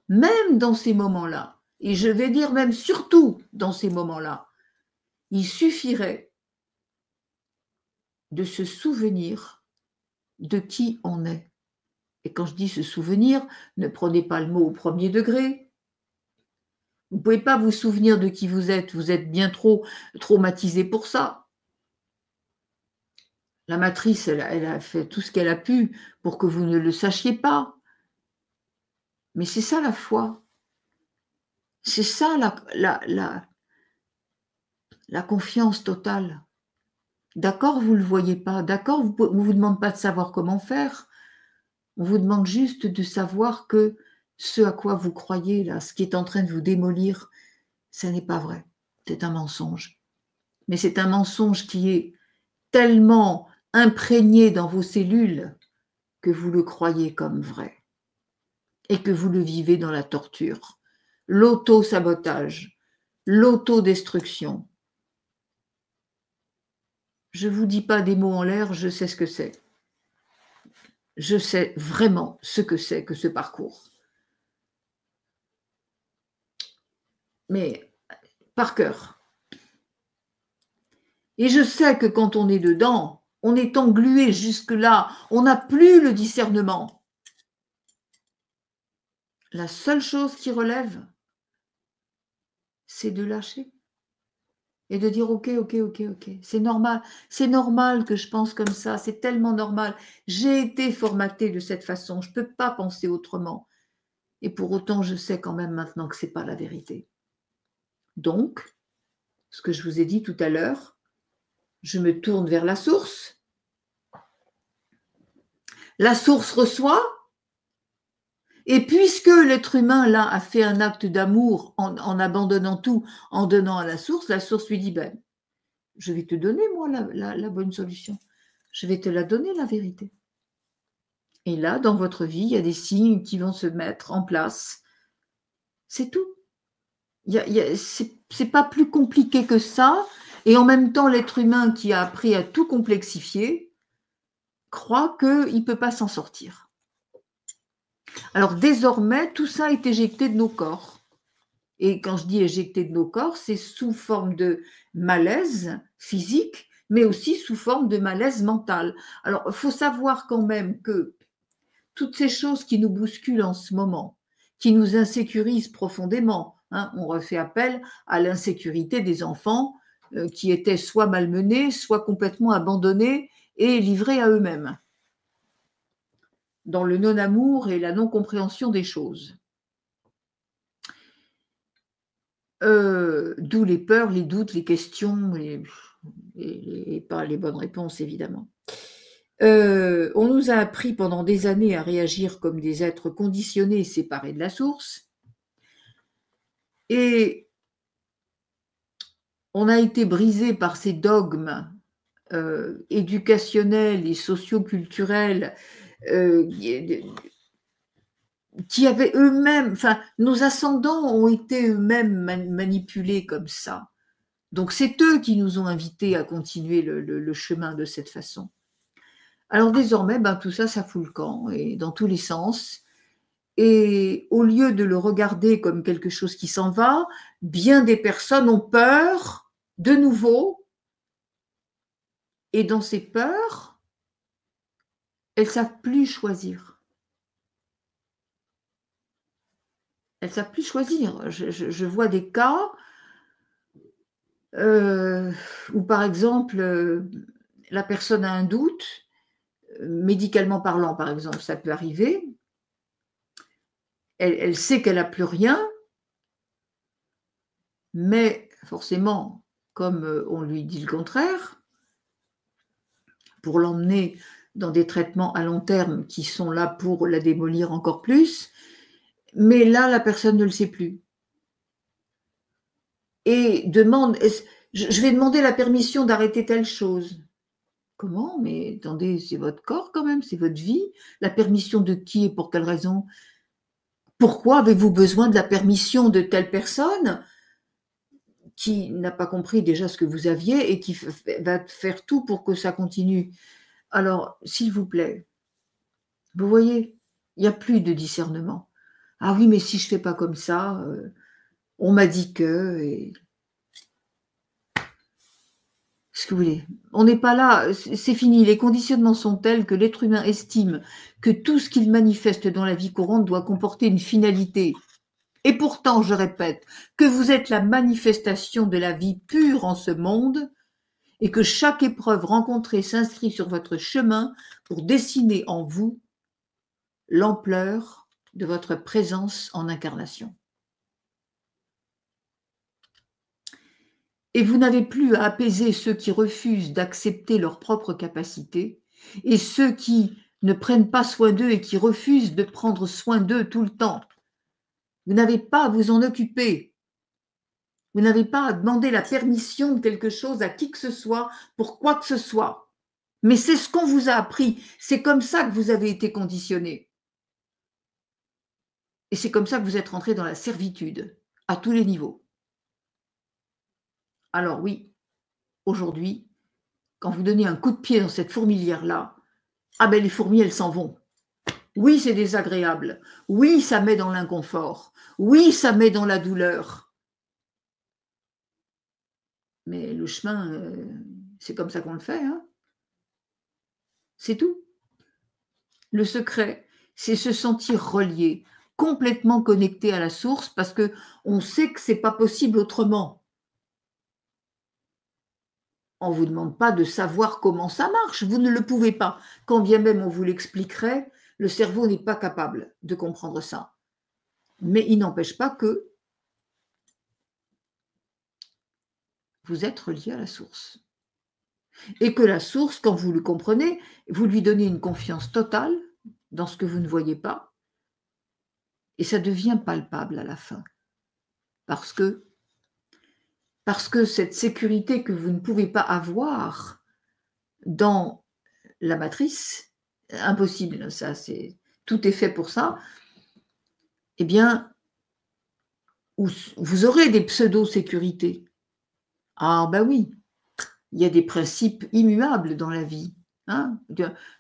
Speaker 1: même dans ces moments-là, et je vais dire même surtout dans ces moments-là, il suffirait de se souvenir de qui on est. Et quand je dis se souvenir, ne prenez pas le mot au premier degré. Vous ne pouvez pas vous souvenir de qui vous êtes bien trop traumatisé pour ça. La matrice, elle a fait tout ce qu'elle a pu pour que vous ne le sachiez pas. Mais c'est ça la foi. C'est ça la confiance totale. D'accord, vous ne le voyez pas. D'accord, on ne vous demande pas de savoir comment faire. On vous demande juste de savoir que ce à quoi vous croyez, là, ce qui est en train de vous démolir, ça n'est pas vrai. C'est un mensonge. Mais c'est un mensonge qui est tellement imprégné dans vos cellules que vous le croyez comme vrai et que vous le vivez dans la torture, l'auto-sabotage, l'autodestruction. Je ne vous dis pas des mots en l'air, je sais ce que c'est. Je sais vraiment ce que c'est que ce parcours. Mais par cœur. Et je sais que quand on est dedans, on est englué jusque-là, on n'a plus le discernement. La seule chose qui relève, c'est de lâcher et de dire ok, c'est normal que je pense comme ça, c'est tellement normal. J'ai été formatée de cette façon, je ne peux pas penser autrement. Et pour autant, je sais quand même maintenant que ce n'est pas la vérité. Donc, ce que je vous ai dit tout à l'heure, je me tourne vers la source. La source reçoit. Et puisque l'être humain, là, a fait un acte d'amour en abandonnant tout, en donnant à la source lui dit, ben, je vais te donner, moi, la bonne solution. Je vais te la donner, la vérité. Et là, dans votre vie, il y a des signes qui vont se mettre en place. C'est tout. C'est pas plus compliqué que ça. Et en même temps, l'être humain qui a appris à tout complexifier croit qu'il ne peut pas s'en sortir. Alors désormais, tout ça est éjecté de nos corps. Et quand je dis éjecté de nos corps, c'est sous forme de malaise physique, mais aussi sous forme de malaise mental. Alors, il faut savoir quand même que toutes ces choses qui nous bousculent en ce moment, qui nous insécurisent profondément, hein, on refait appel à l'insécurité des enfants qui étaient soit malmenés, soit complètement abandonnés et livrés à eux-mêmes, dans le non-amour et la non-compréhension des choses. D'où les peurs, les doutes, les questions et pas les bonnes réponses, évidemment. On nous a appris pendant des années à réagir comme des êtres conditionnés, séparés de la source. Et on a été brisé par ces dogmes éducationnels et socioculturels qui avaient eux-mêmes, enfin, nos ascendants ont été eux-mêmes manipulés comme ça. Donc c'est eux qui nous ont invités à continuer le chemin de cette façon. Alors désormais, tout ça, ça fout le camp, et dans tous les sens. Et au lieu de le regarder comme quelque chose qui s'en va, bien des personnes ont peur, de nouveau, et dans ces peurs, elles ne savent plus choisir. Elles ne savent plus choisir. Je vois des cas où, par exemple, la personne a un doute, médicalement parlant, par exemple, ça peut arriver. Elle sait qu'elle n'a plus rien, mais forcément, comme on lui dit le contraire, pour l'emmener dans des traitements à long terme qui sont là pour la démolir encore plus, mais là, la personne ne le sait plus. Et demande, je vais demander la permission d'arrêter telle chose. Comment? Mais attendez, c'est votre corps quand même, c'est votre vie. La permission de qui et pour quelle raison? Pourquoi avez-vous besoin de la permission de telle personne qui n'a pas compris déjà ce que vous aviez et qui va faire tout pour que ça continue? Alors, s'il vous plaît, vous voyez, il n'y a plus de discernement. Ah oui, mais si je ne fais pas comme ça, on m'a dit que… Et… ce que vous voulez. On n'est pas là, c'est fini. Les conditionnements sont tels que l'être humain estime que tout ce qu'il manifeste dans la vie courante doit comporter une finalité. Et pourtant, je répète, que vous êtes la manifestation de la vie pure en ce monde et que chaque épreuve rencontrée s'inscrit sur votre chemin pour dessiner en vous l'ampleur de votre présence en incarnation. Et vous n'avez plus à apaiser ceux qui refusent d'accepter leurs propres capacités et ceux qui ne prennent pas soin d'eux et qui refusent de prendre soin d'eux tout le temps. Vous n'avez pas à vous en occuper. Vous n'avez pas à demander la permission de quelque chose à qui que ce soit pour quoi que ce soit. Mais c'est ce qu'on vous a appris. C'est comme ça que vous avez été conditionné. Et c'est comme ça que vous êtes rentré dans la servitude, à tous les niveaux. Alors oui, aujourd'hui, quand vous donnez un coup de pied dans cette fourmilière-là, ah ben les fourmis, elles s'en vont. Oui, c'est désagréable. Oui, ça met dans l'inconfort. Oui, ça met dans la douleur. Mais le chemin, c'est comme ça qu'on le fait. Hein. C'est tout. Le secret, c'est se sentir relié, complètement connecté à la source parce qu'on sait que ce n'est pas possible autrement. On ne vous demande pas de savoir comment ça marche, vous ne le pouvez pas. Quand bien même on vous l'expliquerait, le cerveau n'est pas capable de comprendre ça. Mais il n'empêche pas que vous êtes relié à la source. Et que la source, quand vous le comprenez, vous lui donnez une confiance totale dans ce que vous ne voyez pas, et ça devient palpable à la fin. Parce que cette sécurité que vous ne pouvez pas avoir dans la matrice, impossible, ça, tout est fait pour ça, eh bien, vous aurez des pseudo-sécurités. Ah ben oui, il y a des principes immuables dans la vie. Hein.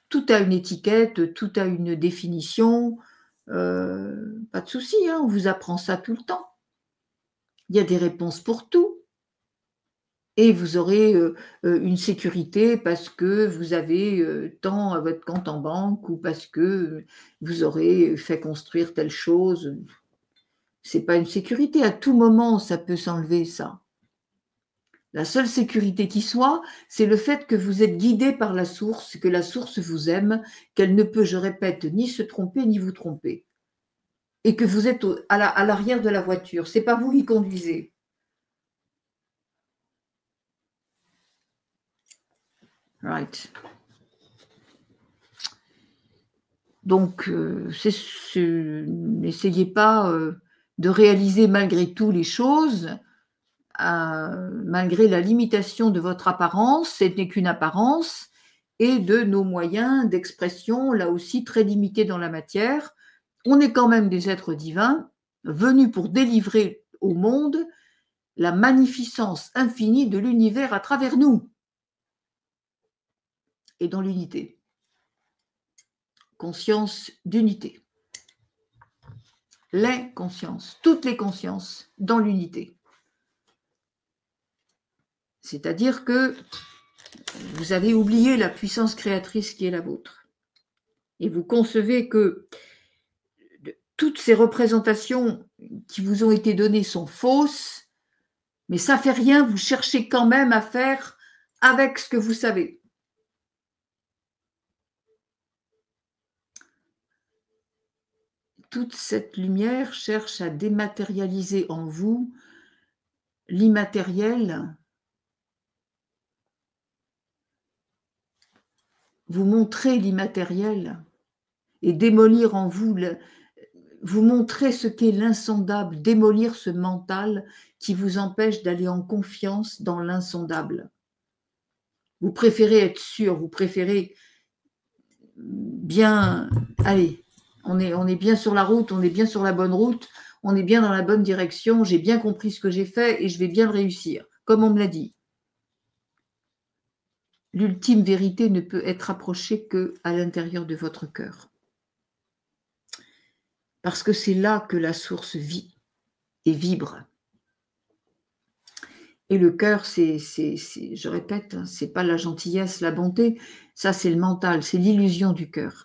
Speaker 1: Tout a une étiquette, tout a une définition. Pas de souci, hein, on vous apprend ça tout le temps. Il y a des réponses pour tout. Et vous aurez une sécurité parce que vous avez tant à votre compte en banque ou parce que vous aurez fait construire telle chose. C'est pas une sécurité. À tout moment, ça peut s'enlever, ça. La seule sécurité qui soit, c'est le fait que vous êtes guidé par la source, que la source vous aime, qu'elle ne peut, je répète, ni se tromper ni vous tromper. Et que vous êtes à l'arrière de la voiture. C'est pas vous qui conduisez. Right. Donc, n'essayez pas de réaliser malgré tout les choses, malgré la limitation de votre apparence, ce n'est qu'une apparence, et de nos moyens d'expression, là aussi très limités dans la matière. On est quand même des êtres divins, venus pour délivrer au monde la magnificence infinie de l'univers à travers nous et dans l'unité. Conscience d'unité. Les consciences, toutes les consciences dans l'unité. C'est-à-dire que vous avez oublié la puissance créatrice qui est la vôtre. Et vous concevez que toutes ces représentations qui vous ont été données sont fausses, mais ça ne fait rien, vous cherchez quand même à faire avec ce que vous savez. Toute cette lumière cherche à dématérialiser en vous l'immatériel, vous montrer l'immatériel et démolir en vous, vous montrer ce qu'est l'insondable, démolir ce mental qui vous empêche d'aller en confiance dans l'insondable. Vous préférez être sûr, vous préférez bien, allez, on est bien sur la route, on est bien sur la bonne route, on est bien dans la bonne direction, j'ai bien compris ce que j'ai fait et je vais bien le réussir, comme on me l'a dit. L'ultime vérité ne peut être approchée qu'à l'intérieur de votre cœur. Parce que c'est là que la source vit et vibre. Et le cœur, je répète, hein, c'est pas la gentillesse, la bonté, ça c'est le mental, c'est l'illusion du cœur.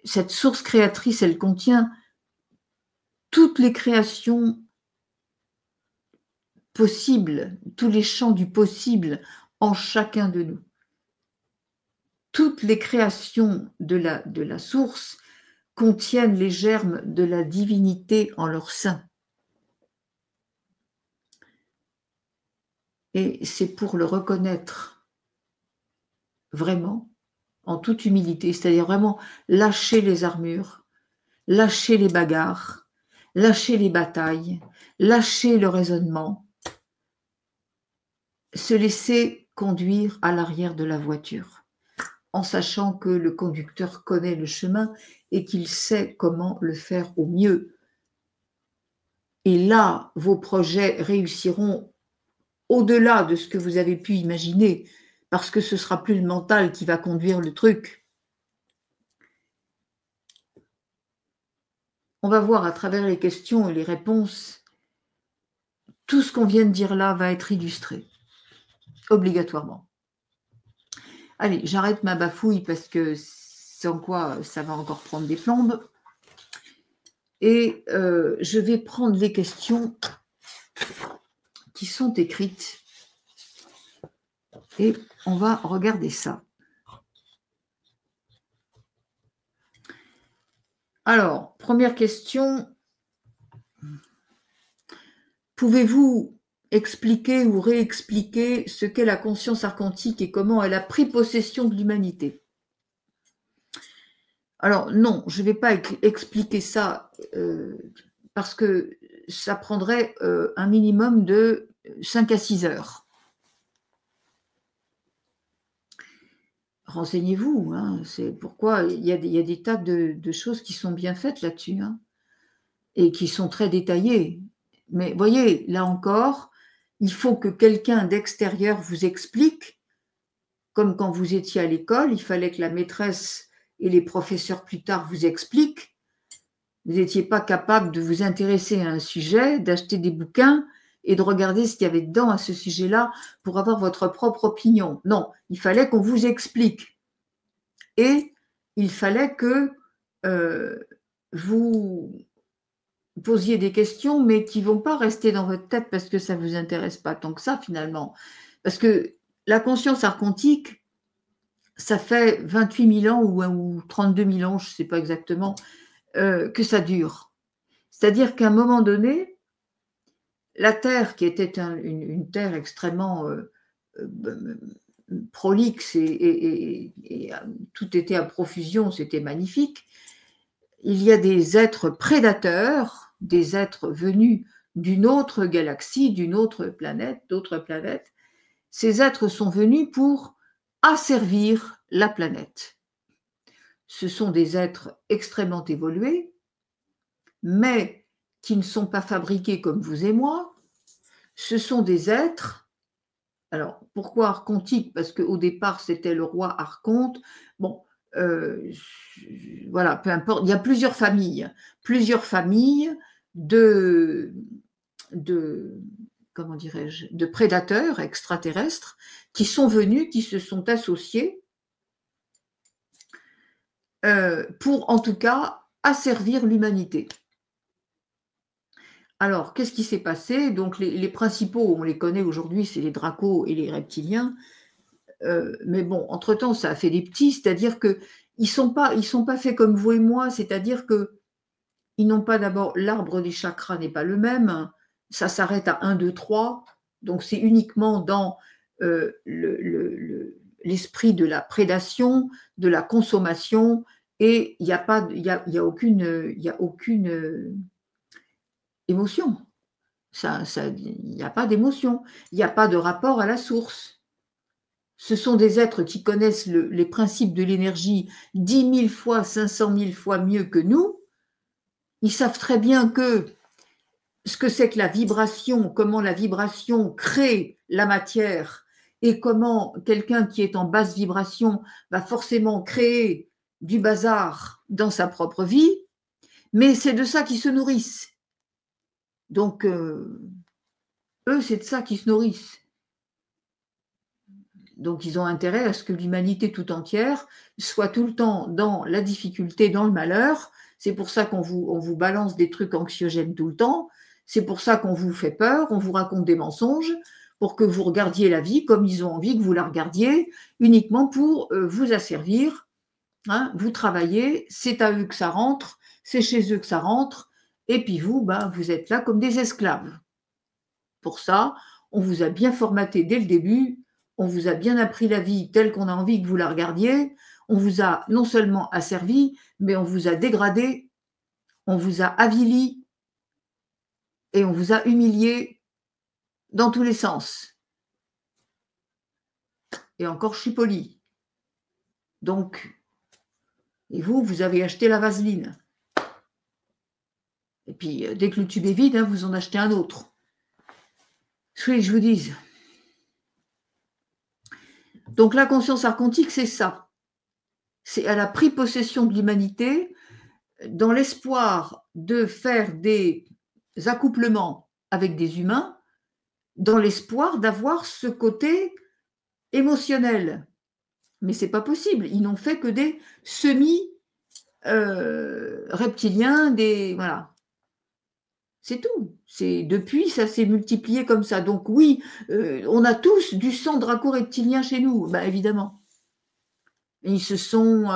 Speaker 1: Cette source créatrice, elle contient toutes les créations possibles, tous les champs du possible en chacun de nous. Toutes les créations de la source contiennent les germes de la divinité en leur sein. Et c'est pour le reconnaître vraiment, en toute humilité, c'est-à-dire vraiment lâcher les armures, lâcher les bagarres, lâcher les batailles, lâcher le raisonnement, se laisser conduire à l'arrière de la voiture, en sachant que le conducteur connaît le chemin et qu'il sait comment le faire au mieux. Et là, vos projets réussiront au-delà de ce que vous avez pu imaginer, parce que ce ne sera plus le mental qui va conduire le truc. On va voir à travers les questions et les réponses, tout ce qu'on vient de dire là va être illustré, obligatoirement. Allez, j'arrête ma bafouille parce que sans quoi ça va encore prendre des plombes. Et je vais prendre les questions qui sont écrites et on va regarder ça. Alors, première question. Pouvez-vous expliquer ou réexpliquer ce qu'est la conscience archontique et comment elle a pris possession de l'humanité? Alors non, je ne vais pas expliquer ça parce que ça prendrait un minimum de 5 à 6 heures. renseignez-vous, hein, c'est pourquoi il y a des tas de choses qui sont bien faites là-dessus, hein, et qui sont très détaillées. Mais voyez, là encore, il faut que quelqu'un d'extérieur vous explique, comme quand vous étiez à l'école, il fallait que la maîtresse et les professeurs plus tard vous expliquent. Vous n'étiez pas capable de vous intéresser à un sujet, d'acheter des bouquins et de regarder ce qu'il y avait dedans à ce sujet-là pour avoir votre propre opinion. Non, il fallait qu'on vous explique. Et il fallait que vous posiez des questions, mais qui ne vont pas rester dans votre tête parce que ça ne vous intéresse pas tant que ça finalement. Parce que la conscience archontique, ça fait 28 000 ans ou 32 000 ans, je ne sais pas exactement, que ça dure. C'est-à-dire qu'à un moment donné, la Terre, qui était une Terre extrêmement prolixe et tout était à profusion, c'était magnifique, il y a des êtres prédateurs, des êtres venus d'une autre galaxie, d'une autre planète, d'autres planètes. Ces êtres sont venus pour asservir la planète. Ce sont des êtres extrêmement évolués, mais qui ne sont pas fabriqués comme vous et moi. Ce sont des êtres. Alors, pourquoi archontique? Parce qu'au départ, c'était le roi archonte. Bon, voilà, peu importe. Il y a plusieurs familles de, de comment dirais-je, de prédateurs extraterrestres qui sont venus, qui se sont associés pour, en tout cas, asservir l'humanité. Alors, qu'est-ce qui s'est passé? Donc, les principaux, on les connaît aujourd'hui, c'est les dracos et les reptiliens. Mais bon, entre-temps, ça a fait des petits, c'est-à-dire qu'ils ne sont pas faits comme vous et moi, c'est-à-dire qu'ils n'ont pas d'abord, l'arbre des chakras n'est pas le même, ça s'arrête à 1, 2, 3, donc c'est uniquement dans l'esprit de la prédation, de la consommation, et il n'y a aucune émotion. Il n'y a pas d'émotion, il n'y a pas de rapport à la source. Ce sont des êtres qui connaissent les principes de l'énergie 10 000 fois, 500 000 fois mieux que nous. Ils savent très bien ce que c'est que la vibration, comment la vibration crée la matière et comment quelqu'un qui est en basse vibration va forcément créer du bazar dans sa propre vie, mais c'est de ça qu'ils se nourrissent. Donc, eux, c'est de ça qu'ils se nourrissent. Donc, ils ont intérêt à ce que l'humanité tout entière soit tout le temps dans la difficulté, dans le malheur. C'est pour ça on vous balance des trucs anxiogènes tout le temps. C'est pour ça qu'on vous fait peur, on vous raconte des mensonges pour que vous regardiez la vie comme ils ont envie que vous la regardiez, uniquement pour vous asservir. Hein, vous travaillez, c'est à eux que ça rentre, c'est chez eux que ça rentre, et puis vous, vous êtes là comme des esclaves. Pour ça, on vous a bien formaté dès le début, on vous a bien appris la vie telle qu'on a envie que vous la regardiez, on vous a non seulement asservi, mais on vous a dégradé, on vous a avili et on vous a humilié dans tous les sens. Et encore, je suis polie. Donc, et vous avez acheté la vaseline. Et puis, dès que le tube est vide, vous en achetez un autre. Ce que je vous dise. Donc, la conscience archontique, c'est ça. Elle a pris possession de l'humanité dans l'espoir de faire des accouplements avec des humains, dans l'espoir d'avoir ce côté émotionnel. Mais ce n'est pas possible. Ils n'ont fait que des semi-reptiliens, voilà. C'est tout. Depuis, ça s'est multiplié comme ça. Donc oui, on a tous du sang draco-reptilien chez nous, évidemment. Ils se sont,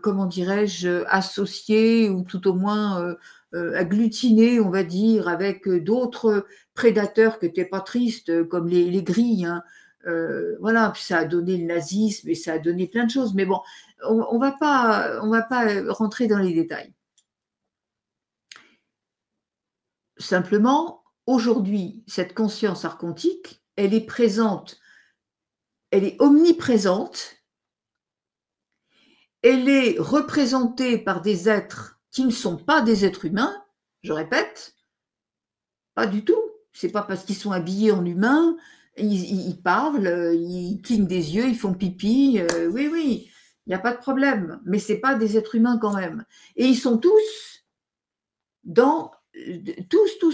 Speaker 1: comment dirais-je, associés ou tout au moins agglutinés, on va dire, avec d'autres prédateurs qui n'étaient pas tristes, comme les grilles. Hein. Voilà, puis ça a donné le nazisme et ça a donné plein de choses. Mais bon, on va pas rentrer dans les détails. Simplement, aujourd'hui, cette conscience archontique, elle est présente, elle est omniprésente elle est représentée par des êtres qui ne sont pas des êtres humains, je répète, pas du tout. C'est pas parce qu'ils sont habillés en humain, ils parlent, ils clignent des yeux, ils font pipi, oui, oui, il n'y a pas de problème, mais c'est pas des êtres humains quand même. Et ils sont tous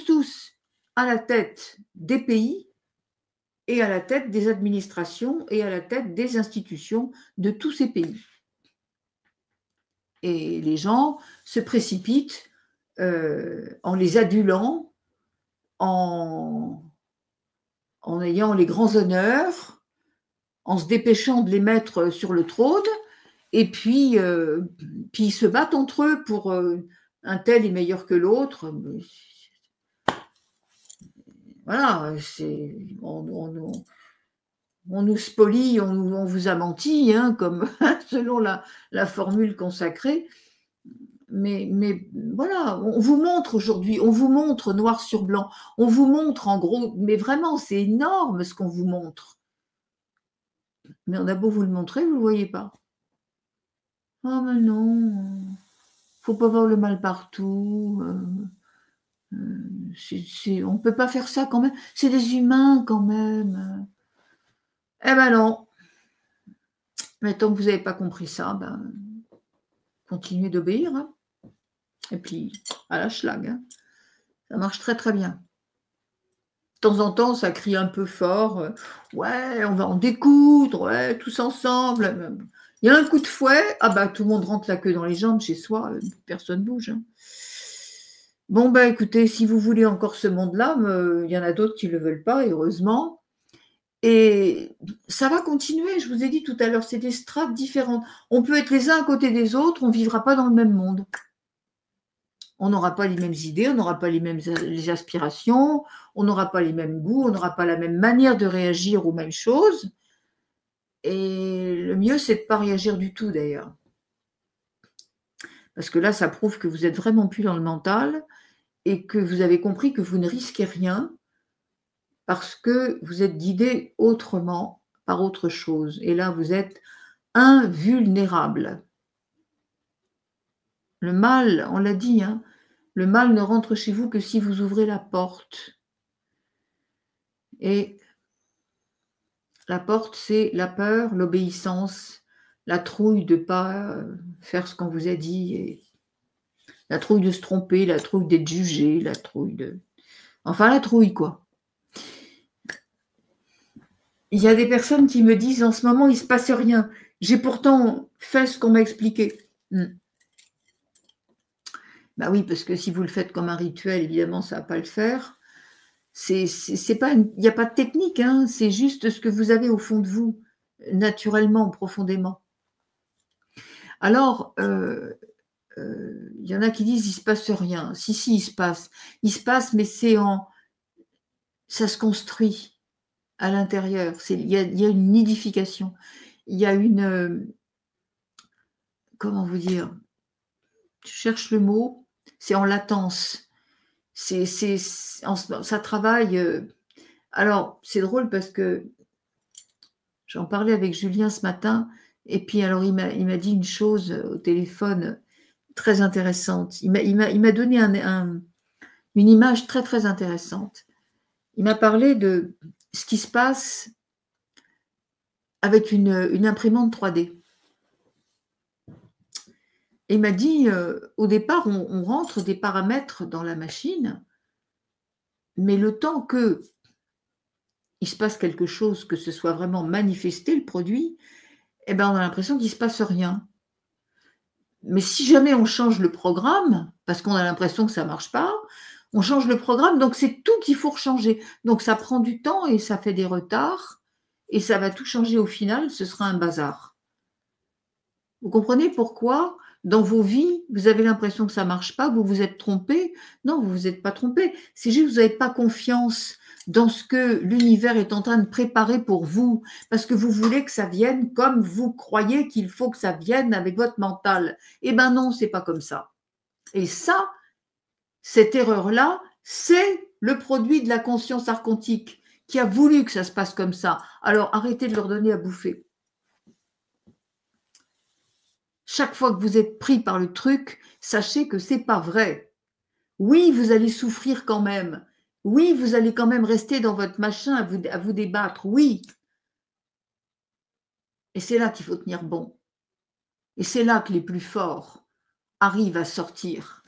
Speaker 1: tous, à la tête des pays et à la tête des administrations et à la tête des institutions de tous ces pays. Et les gens se précipitent en les adulant, en ayant les grands honneurs, en se dépêchant de les mettre sur le trône, et puis ils se battent entre eux pour un tel est meilleur que l'autre. Voilà, on nous spolie, on vous a menti, hein, comme selon la formule consacrée. Mais voilà, on vous montre aujourd'hui, on vous montre noir sur blanc, on vous montre en gros, mais vraiment, c'est énorme ce qu'on vous montre. Mais on a beau vous le montrer, vous ne le voyez pas. Ah, mais non, faut pas voir le mal partout. On ne peut pas faire ça quand même. C'est des humains quand même. Eh ben non. Mais tant que vous n'avez pas compris ça, ben, continuez d'obéir. Hein. Et puis, à la schlag. Hein. Ça marche très très bien. De temps en temps, ça crie un peu fort. Ouais, on va en découdre, ouais, tous ensemble. Il y a un coup de fouet, ah bah tout le monde rentre la queue dans les jambes chez soi, personne bouge. Hein. Bon, bah écoutez, si vous voulez encore ce monde-là, il y en a d'autres qui ne le veulent pas, heureusement. Et ça va continuer, je vous ai dit tout à l'heure, c'est des strates différentes. On peut être les uns à côté des autres, on ne vivra pas dans le même monde. On n'aura pas les mêmes idées, on n'aura pas les aspirations, on n'aura pas les mêmes goûts, on n'aura pas la même manière de réagir aux mêmes choses. Et le mieux, c'est de ne pas réagir du tout, d'ailleurs. Parce que là, ça prouve que vous êtes vraiment plus dans le mental et que vous avez compris que vous ne risquez rien parce que vous êtes guidé autrement, par autre chose. Et là, vous êtes invulnérable. Le mal, on l'a dit, hein, le mal ne rentre chez vous que si vous ouvrez la porte. Et la porte, c'est la peur, l'obéissance, la trouille de ne pas faire ce qu'on vous a dit, et la trouille de se tromper, la trouille d'être jugé, la trouille de... Enfin, la trouille, quoi. Il y a des personnes qui me disent, en ce moment, il ne se passe rien. J'ai pourtant fait ce qu'on m'a expliqué. Bah oui, parce que si vous le faites comme un rituel, évidemment, ça ne va pas le faire. Il n'y a pas de technique, hein, c'est juste ce que vous avez au fond de vous, naturellement, profondément. Alors, il y en a qui disent il ne se passe rien. Si, il se passe. Il se passe, mais ça se construit à l'intérieur. Il y a une nidification. Il y a une... comment vous dire? Je cherche le mot. C'est en latence. Ça travaille. Alors, c'est drôle parce que j'en parlais avec Julien ce matin. Et puis, alors, il m'a dit une chose au téléphone très intéressante. Il m'a donné une image très, très intéressante. Il m'a parlé de ce qui se passe avec une imprimante 3D. Et il m'a dit, au départ, on rentre des paramètres dans la machine, mais le temps que il se passe quelque chose, que ce soit vraiment manifesté, le produit, eh ben, on a l'impression qu'il ne se passe rien. Mais si jamais on change le programme, parce qu'on a l'impression que ça ne marche pas, on change le programme, donc c'est tout qu'il faut rechanger. Donc ça prend du temps et ça fait des retards, et ça va tout changer au final, ce sera un bazar. Vous comprenez pourquoi dans vos vies, vous avez l'impression que ça ne marche pas, vous vous êtes trompé? Non, vous ne vous êtes pas trompé. C'est juste que vous n'avez pas confiance dans ce que l'univers est en train de préparer pour vous, parce que vous voulez que ça vienne comme vous croyez qu'il faut que ça vienne avec votre mental. Eh bien non, c'est pas comme ça. Et ça, cette erreur-là, c'est le produit de la conscience archontique qui a voulu que ça se passe comme ça. Alors arrêtez de leur donner à bouffer. Chaque fois que vous êtes pris par le truc, sachez que c'est pas vrai. Oui, vous allez souffrir quand même. Oui, vous allez quand même rester dans votre machin à vous débattre. Oui. Et c'est là qu'il faut tenir bon. Et c'est là que les plus forts arrivent à sortir.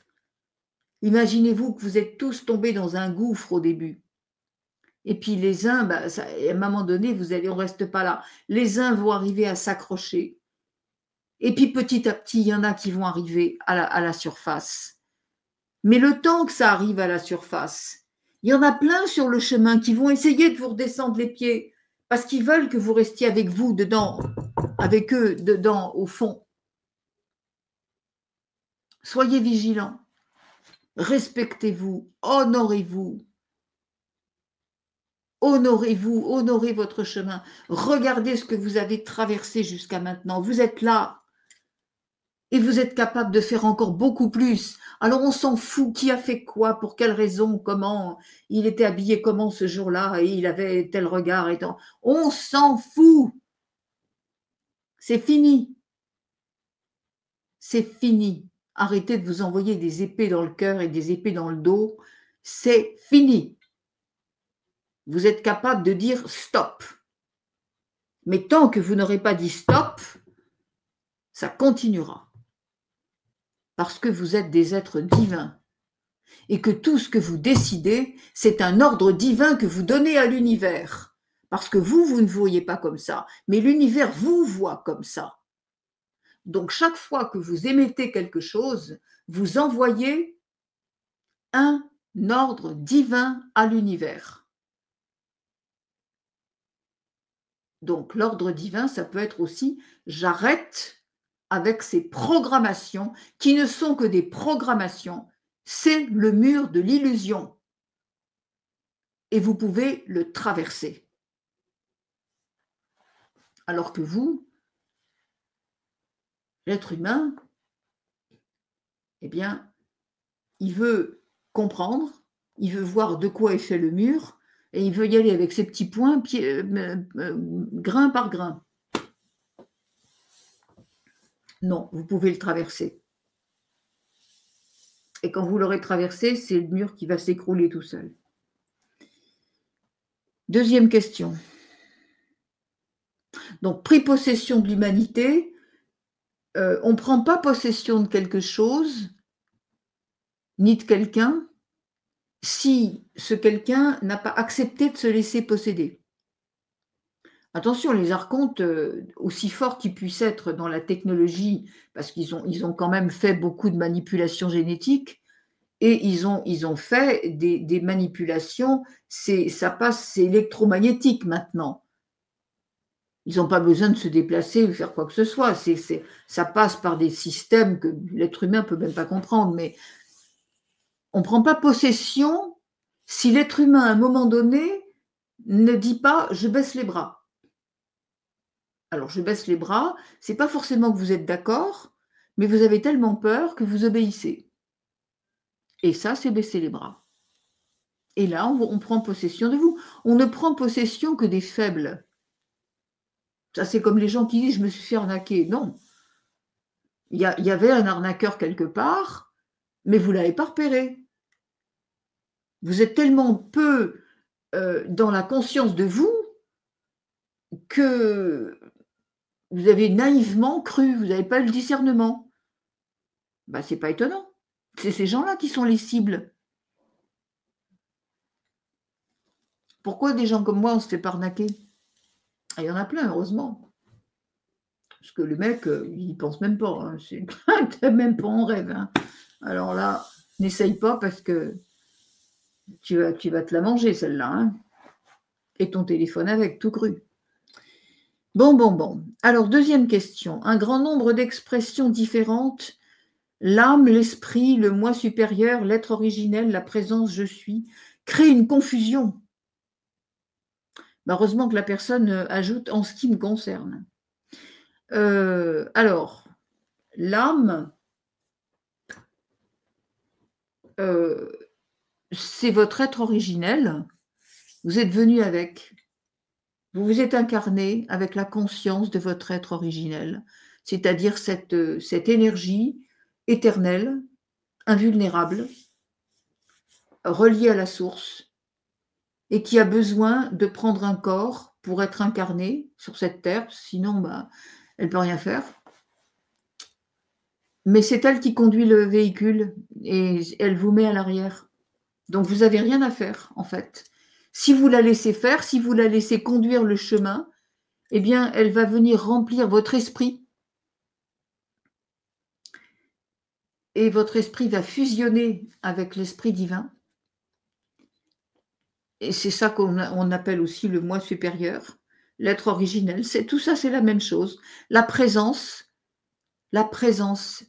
Speaker 1: Imaginez-vous que vous êtes tous tombés dans un gouffre au début. Et puis les uns, à un moment donné, on ne reste pas là. Les uns vont arriver à s'accrocher. Et puis petit à petit, il y en a qui vont arriver à la surface. Mais le temps que ça arrive à la surface, il y en a plein sur le chemin qui vont essayer de vous redescendre les pieds parce qu'ils veulent que vous restiez avec vous dedans, avec eux dedans, au fond. Soyez vigilants, respectez-vous, honorez-vous. Honorez-vous, honorez votre chemin. Regardez ce que vous avez traversé jusqu'à maintenant. Vous êtes là et vous êtes capable de faire encore beaucoup plus. Alors on s'en fout qui a fait quoi, pour quelle raison, comment, il était habillé comment ce jour-là et il avait tel regard et tant. On s'en fout. C'est fini. C'est fini. Arrêtez de vous envoyer des épées dans le cœur et des épées dans le dos. C'est fini. Vous êtes capable de dire stop. Mais tant que vous n'aurez pas dit stop, ça continuera. Parce que vous êtes des êtres divins. Et que tout ce que vous décidez, c'est un ordre divin que vous donnez à l'univers. Parce que vous ne voyez pas comme ça. Mais l'univers vous voit comme ça. Donc chaque fois que vous émettez quelque chose, vous envoyez un ordre divin à l'univers. Donc l'ordre divin, ça peut être aussi j'arrête avec ces programmations qui ne sont que des programmations. C'est le mur de l'illusion. Et vous pouvez le traverser. Alors que vous, l'être humain, eh bien, il veut comprendre, il veut voir de quoi est fait le mur, et il veut y aller avec ses petits points, grain par grain. Non, vous pouvez le traverser. Et quand vous l'aurez traversé, c'est le mur qui va s'écrouler tout seul. Deuxième question. Donc, pris possession de l'humanité, on ne prend pas possession de quelque chose, ni de quelqu'un, si ce quelqu'un n'a pas accepté de se laisser posséder. Attention, les archontes, aussi forts qu'ils puissent être dans la technologie, parce qu'ils ont quand même fait beaucoup de manipulations génétiques, et ils ont fait des manipulations, c'est électromagnétique maintenant. Ils n'ont pas besoin de se déplacer ou faire quoi que ce soit. Ça passe par des systèmes que l'être humain ne peut même pas comprendre, mais on ne prend pas possession si l'être humain, à un moment donné, ne dit pas « je baisse les bras ». Alors, je baisse les bras, ce n'est pas forcément que vous êtes d'accord, mais vous avez tellement peur que vous obéissez. Et ça, c'est baisser les bras. Et là, on prend possession de vous. On ne prend possession que des faibles. Ça, c'est comme les gens qui disent « je me suis fait arnaquer ». Non. Il y avait un arnaqueur quelque part, mais vous ne l'avez pas repéré. Vous êtes tellement peu dans la conscience de vous que vous avez naïvement cru, vous n'avez pas eu le discernement. Ce n'est pas étonnant. C'est ces gens-là qui sont les cibles. Pourquoi des gens comme moi, on se fait pas arnaquer? Il y en a plein, heureusement. Parce que le mec, il n'y pense même pas. Hein. C'est même pas en rêve. Hein. Alors là, n'essaye pas parce que tu vas te la manger, celle-là. Hein. Et ton téléphone avec, tout cru. Bon. Alors, deuxième question. Un grand nombre d'expressions différentes, l'âme, l'esprit, le moi supérieur, l'être originel, la présence, je suis, créent une confusion. Heureusement que la personne ajoute « en ce qui me concerne ». Alors, l'âme, c'est votre être originel. Vous êtes venu avec. Vous vous êtes incarné avec la conscience de votre être originel. c'est-à-dire cette énergie éternelle, invulnérable, reliée à la source, et qui a besoin de prendre un corps pour être incarnée sur cette terre, sinon bah, elle ne peut rien faire. Mais c'est elle qui conduit le véhicule et elle vous met à l'arrière. Donc vous n'avez rien à faire en fait. Si vous la laissez faire, si vous la laissez conduire le chemin, eh bien elle va venir remplir votre esprit et votre esprit va fusionner avec l'esprit divin. Et c'est ça qu'on appelle aussi le moi supérieur, l'être originel. Tout ça, c'est la même chose. La présence,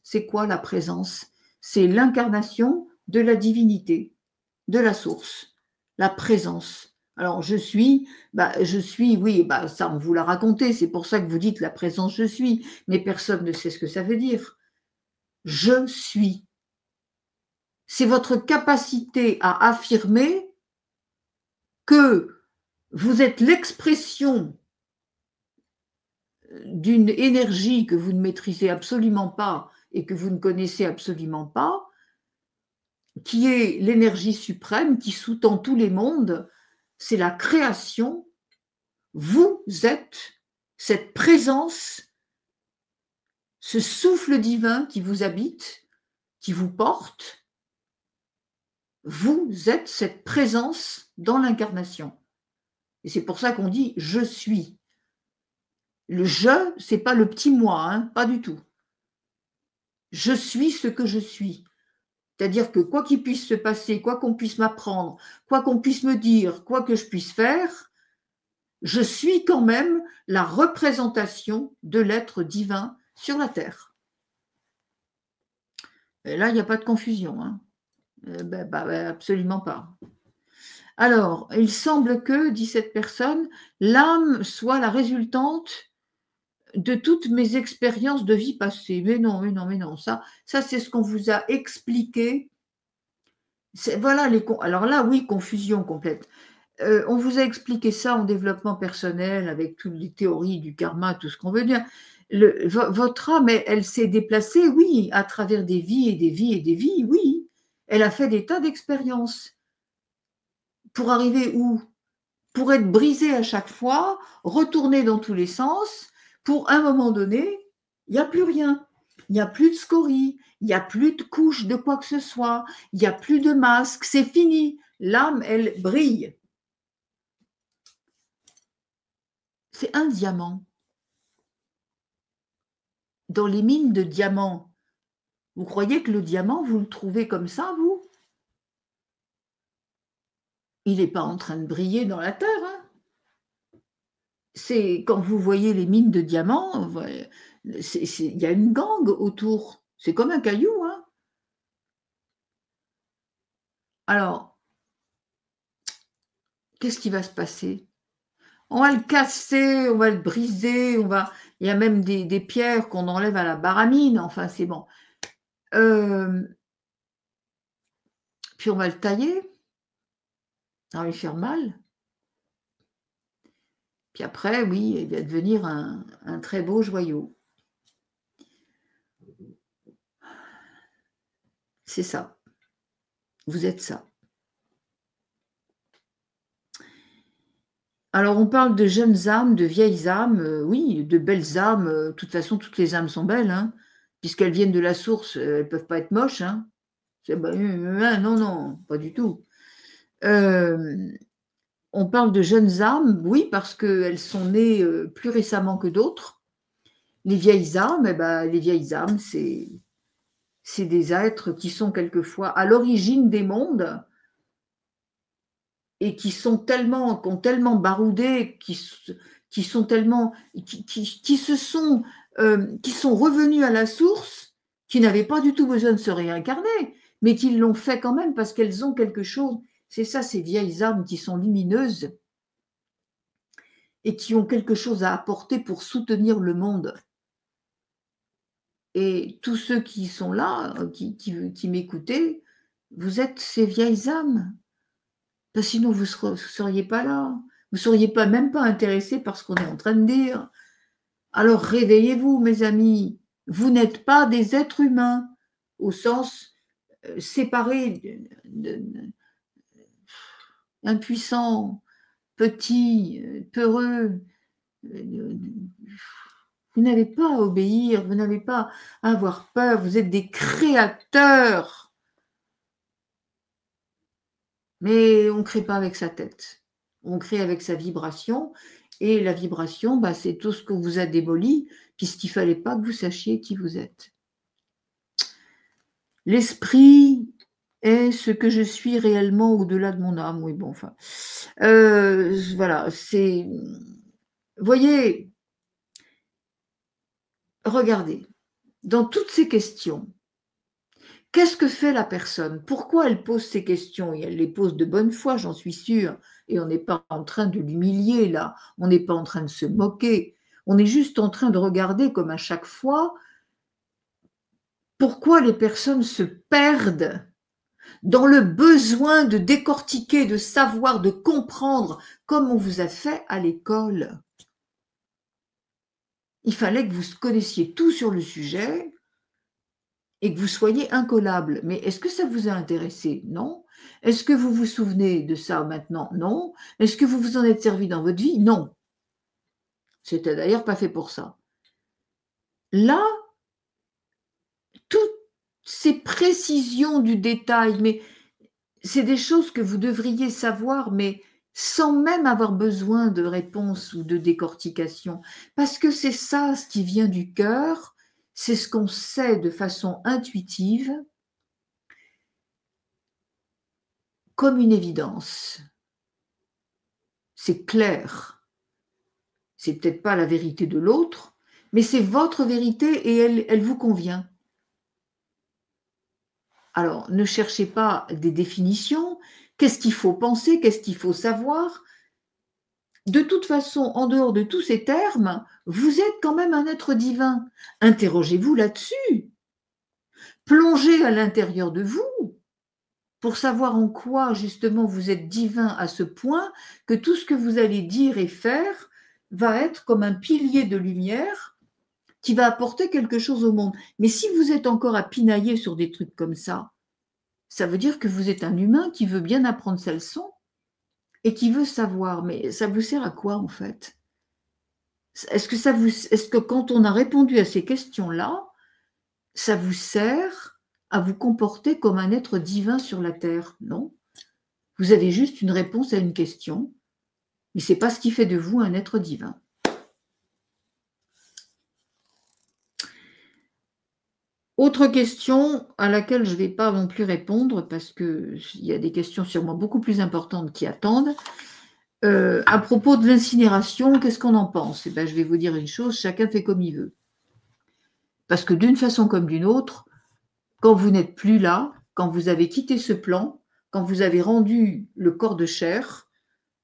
Speaker 1: c'est quoi la présence? C'est l'incarnation de la divinité, de la source, la présence. Alors, je suis, oui, bah, ça, on vous l'a raconté, c'est pour ça que vous dites la présence, je suis, mais personne ne sait ce que ça veut dire. Je suis. C'est votre capacité à affirmer que vous êtes l'expression d'une énergie que vous ne maîtrisez absolument pas et que vous ne connaissez absolument pas, qui est l'énergie suprême qui sous-tend tous les mondes, c'est la création. Vous êtes cette présence, ce souffle divin qui vous habite, qui vous porte. Vous êtes cette présence dans l'incarnation. Et c'est pour ça qu'on dit « je suis ». Le je, c'est pas le petit moi, hein, pas du tout. Je suis ce que je suis. C'est-à-dire que quoi qu'il puisse se passer, quoi qu'on puisse m'apprendre, quoi qu'on puisse me dire, quoi que je puisse faire, je suis quand même la représentation de l'être divin sur la terre. Et là, il n'y a pas de confusion. Hein. Absolument pas. Alors, il semble que, dit cette personne, l'âme soit la résultante de toutes mes expériences de vie passée. Mais non, ça c'est ce qu'on vous a expliqué. Voilà alors là, oui, confusion complète. On vous a expliqué ça en développement personnel avec toutes les théories du karma, tout ce qu'on veut dire. Votre âme, elle s'est déplacée, oui, à travers des vies et des vies et des vies, oui. Elle a fait des tas d'expériences. Pour arriver où? Pour être brisée à chaque fois, retourner dans tous les sens, pour un moment donné, il n'y a plus rien. Il n'y a plus de scories, il n'y a plus de couches de quoi que ce soit, il n'y a plus de masque, c'est fini. L'âme, elle brille. C'est un diamant. Dans les mines de diamants, vous croyez que le diamant, vous le trouvez comme ça, vous? Il n'est pas en train de briller dans la terre. Hein. C'est quand vous voyez les mines de diamants, il y a une gangue autour. C'est comme un caillou. Hein. Alors, qu'est-ce qui va se passer? On va le casser, on va le briser, il y a même des pierres qu'on enlève à la baramine, enfin c'est bon. Puis on va le tailler, ça va lui faire mal. Puis après, oui, il va devenir un très beau joyau. C'est ça. Vous êtes ça. Alors, on parle de jeunes âmes, de vieilles âmes, oui, de belles âmes. De toute façon, toutes les âmes sont belles, hein, puisqu'elles viennent de la source, elles ne peuvent pas être moches. Hein. Non, pas du tout. On parle de jeunes âmes, oui, parce qu'elles sont nées plus récemment que d'autres. Les vieilles âmes, c'est des êtres qui sont quelquefois à l'origine des mondes et qui ont tellement baroudé, qui sont revenus à la source, qui n'avaient pas du tout besoin de se réincarner, mais qui l'ont fait quand même parce qu'elles ont quelque chose. C'est ça, ces vieilles âmes qui sont lumineuses et qui ont quelque chose à apporter pour soutenir le monde. Et tous ceux qui sont là, qui m'écoutez, vous êtes ces vieilles âmes. Parce que sinon, vous ne seriez pas là. Vous ne seriez même pas intéressé par ce qu'on est en train de dire. Alors réveillez-vous, mes amis. Vous n'êtes pas des êtres humains au sens séparé, impuissant, petit, peureux. euh, Vous n'avez pas à obéir, vous n'avez pas à avoir peur, vous êtes des créateurs. Mais on ne crée pas avec sa tête, on crée avec sa vibration. Et la vibration, bah, c'est tout ce qu'on vous a démoli, puisqu'il ne fallait pas que vous sachiez qui vous êtes. L'esprit est ce que je suis réellement au-delà de mon âme. Oui, bon, enfin. Voilà, c'est. Voyez, regardez, dans toutes ces questions, qu'est-ce que fait la personne? Pourquoi elle pose ces questions? Et elle les pose de bonne foi, j'en suis sûre. Et on n'est pas en train de l'humilier, là. On n'est pas en train de se moquer. On est juste en train de regarder, comme à chaque fois, pourquoi les personnes se perdent dans le besoin de décortiquer, de savoir, de comprendre, comme on vous a fait à l'école. Il fallait que vous connaissiez tout sur le sujet et que vous soyez incollable. Mais est-ce que ça vous a intéressé? Non. Est-ce que vous vous souvenez de ça maintenant? Non. Est-ce que vous vous en êtes servi dans votre vie? Non. C'était d'ailleurs pas fait pour ça. Là, toutes ces précisions du détail, mais c'est des choses que vous devriez savoir, mais sans même avoir besoin de réponse ou de décortication. Parce que c'est ça, ce qui vient du cœur, c'est ce qu'on sait de façon intuitive, comme une évidence. C'est clair. C'est peut-être pas la vérité de l'autre, mais c'est votre vérité et elle vous convient. Alors, ne cherchez pas des définitions. Qu'est-ce qu'il faut penser? Qu'est-ce qu'il faut savoir? De toute façon, en dehors de tous ces termes, vous êtes quand même un être divin. Interrogez-vous là-dessus. Plongez à l'intérieur de vous pour savoir en quoi justement vous êtes divin à ce point que tout ce que vous allez dire et faire va être comme un pilier de lumière qui va apporter quelque chose au monde. Mais si vous êtes encore à pinailler sur des trucs comme ça veut dire que vous êtes un humain qui veut bien apprendre sa leçon et qui veut savoir. Mais ça vous sert à quoi en fait? Est-ce que quand on a répondu à ces questions-là, ça vous sert à vous comporter comme un être divin sur la terre? Non. Vous avez juste une réponse à une question, mais ce n'est pas ce qui fait de vous un être divin. Autre question à laquelle je ne vais pas non plus répondre parce qu'il y a des questions sûrement beaucoup plus importantes qui attendent. À propos de l'incinération, qu'est-ce qu'on en pense? Eh bien, je vais vous dire une chose, chacun fait comme il veut. Parce que d'une façon comme d'une autre, quand vous n'êtes plus là, quand vous avez quitté ce plan, quand vous avez rendu le corps de chair,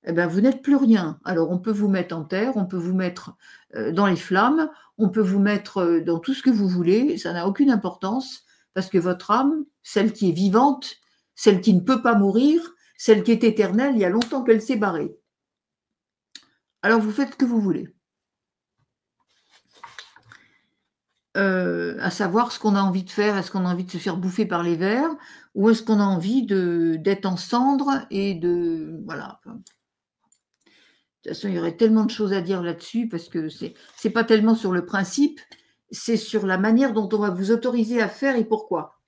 Speaker 1: eh ben, vous n'êtes plus rien. Alors, on peut vous mettre en terre, on peut vous mettre dans les flammes, on peut vous mettre dans tout ce que vous voulez, ça n'a aucune importance, parce que votre âme, celle qui est vivante, celle qui ne peut pas mourir, celle qui est éternelle, il y a longtemps qu'elle s'est barrée. Alors, vous faites ce que vous voulez. À savoir ce qu'on a envie de faire. Est-ce qu'on a envie de se faire bouffer par les vers ou est-ce qu'on a envie d'être en cendres et de... Voilà. De toute façon, il y aurait tellement de choses à dire là-dessus parce que c'est pas tellement sur le principe, c'est sur la manière dont on va vous autoriser à faire et pourquoi.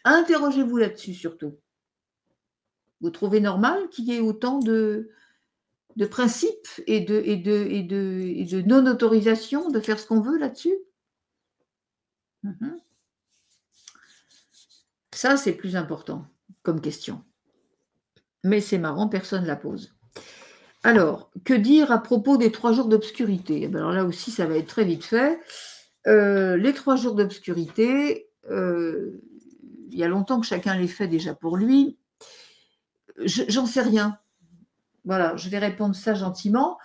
Speaker 1: Interrogez-vous là-dessus surtout. Vous trouvez normal qu'il y ait autant de principes et de non-autorisation de faire ce qu'on veut là-dessus? Ça, c'est plus important comme question. Mais c'est marrant, personne ne la pose. Alors, que dire à propos des 3 jours d'obscurité? Alors là aussi, ça va être très vite fait. Les 3 jours d'obscurité, il y a longtemps que chacun les fait déjà pour lui. J'en sais rien. Voilà, je vais répondre ça gentiment.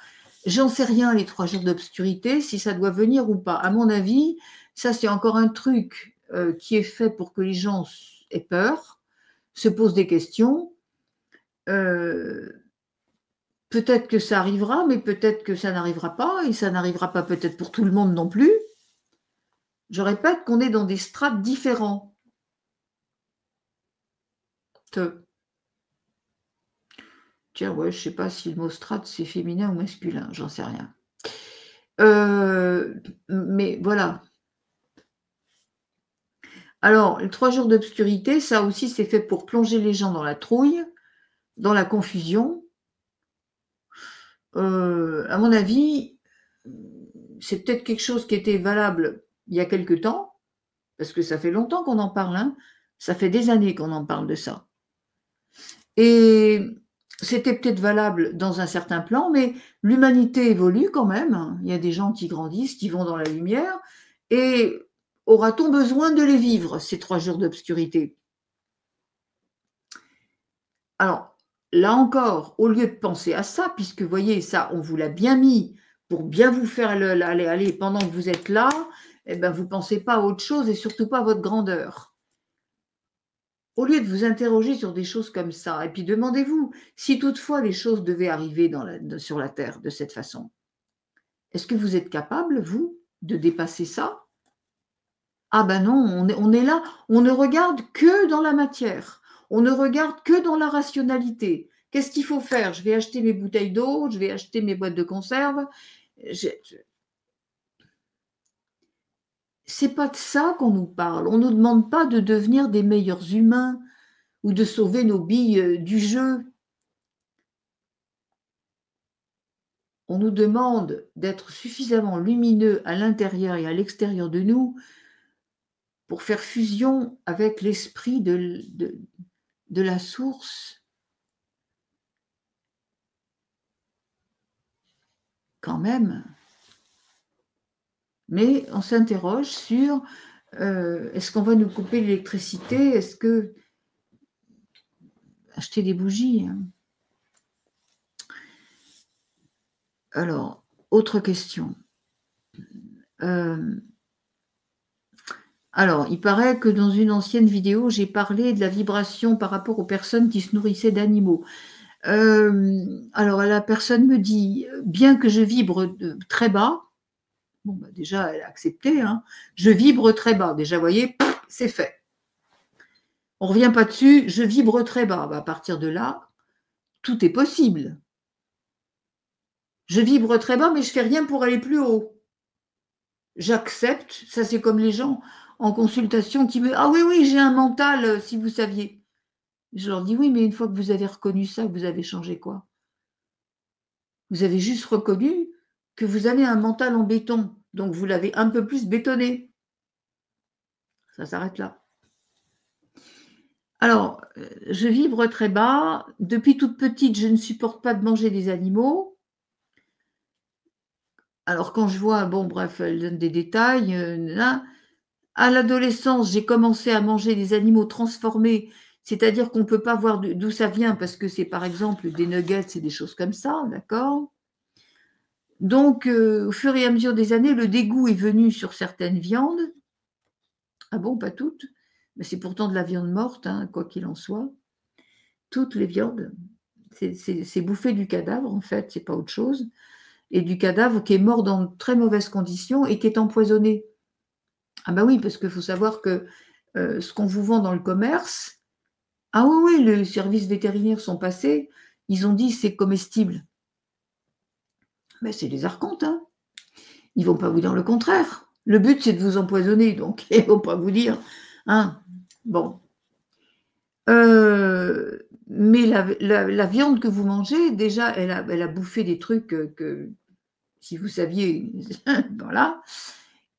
Speaker 1: J'en sais rien, les 3 jours d'obscurité, si ça doit venir ou pas. À mon avis, ça, c'est encore un truc qui est fait pour que les gens aient peur, se posent des questions. Peut-être que ça arrivera, mais peut-être que ça n'arrivera pas, et ça n'arrivera pas peut-être pour tout le monde non plus. Je répète qu'on est dans des strates différents. Tiens, ouais, je sais pas si le mot strate, c'est féminin ou masculin, j'en sais rien. Mais voilà. Alors, les 3 jours d'obscurité, ça aussi, c'est fait pour plonger les gens dans la trouille, dans la confusion. À mon avis, c'est peut-être quelque chose qui était valable il y a quelque temps, parce que ça fait longtemps qu'on en parle, hein. Ça fait des années qu'on en parle de ça. Et c'était peut-être valable dans un certain plan, mais l'humanité évolue quand même. Il y a des gens qui grandissent, qui vont dans la lumière, et aura-t-on besoin de les vivre, ces 3 jours d'obscurité? Alors, là encore, au lieu de penser à ça, puisque vous voyez, ça, on vous l'a bien mis pour bien vous faire aller pendant que vous êtes là, eh ben, vous ne pensez pas à autre chose et surtout pas à votre grandeur. Au lieu de vous interroger sur des choses comme ça, et puis demandez-vous, si toutefois les choses devaient arriver sur la Terre de cette façon, est-ce que vous êtes capable, vous, de dépasser ça? Ah ben non, on est là, on ne regarde que dans la matière, on ne regarde que dans la rationalité. Qu'est-ce qu'il faut faire? Je vais acheter mes bouteilles d'eau, je vais acheter mes boîtes de conserve. C'est pas de ça qu'on nous parle. On ne nous demande pas de devenir des meilleurs humains ou de sauver nos billes du jeu. On nous demande d'être suffisamment lumineux à l'intérieur et à l'extérieur de nous pour faire fusion avec l'esprit de la source. Quand même. Mais on s'interroge sur est-ce qu'on va nous couper l'électricité? Est-ce que acheter des bougies, hein. Alors, autre question. Alors, il paraît que dans une ancienne vidéo, j'ai parlé de la vibration par rapport aux personnes qui se nourrissaient d'animaux. Alors la personne me dit: «Bien que je vibre très bas», bon, bah, déjà elle a accepté, hein. «Je vibre très bas», déjà vous voyez, c'est fait. On ne revient pas dessus, je vibre très bas. Bah, à partir de là, tout est possible. Je vibre très bas, mais je fais rien pour aller plus haut. J'accepte, ça c'est comme les gens en consultation qui me: «Ah oui, oui, j'ai un mental, si vous saviez». Je leur dis: «Oui, mais une fois que vous avez reconnu ça, vous avez changé quoi? Vous avez juste reconnu que vous avez un mental en béton, donc vous l'avez un peu plus bétonné». Ça s'arrête là. Alors, je vibre très bas. Depuis toute petite, je ne supporte pas de manger des animaux. Alors quand je vois, bon bref, elle donne des détails, nin. À l'adolescence, j'ai commencé à manger des animaux transformés, c'est-à-dire qu'on ne peut pas voir d'où ça vient parce que c'est par exemple des nuggets et des choses comme ça, d'accord? Donc, au fur et à mesure des années, le dégoût est venu sur certaines viandes. Ah bon, pas toutes? Mais c'est pourtant de la viande morte, hein, quoi qu'il en soit. Toutes les viandes, c'est bouffer du cadavre en fait, c'est pas autre chose, et du cadavre qui est mort dans de très mauvaises conditions et qui est empoisonné. Ah bah oui, parce qu'il faut savoir que, ce qu'on vous vend dans le commerce, ah oui, oui, les services vétérinaires sont passés, ils ont dit: «C'est comestible». Mais c'est des archontes, hein. Ils vont pas vous dire le contraire. Le but, c'est de vous empoisonner, donc ils vont pas vous dire, hein. Bon. Mais la viande que vous mangez, déjà, elle a bouffé des trucs, que si vous saviez, voilà.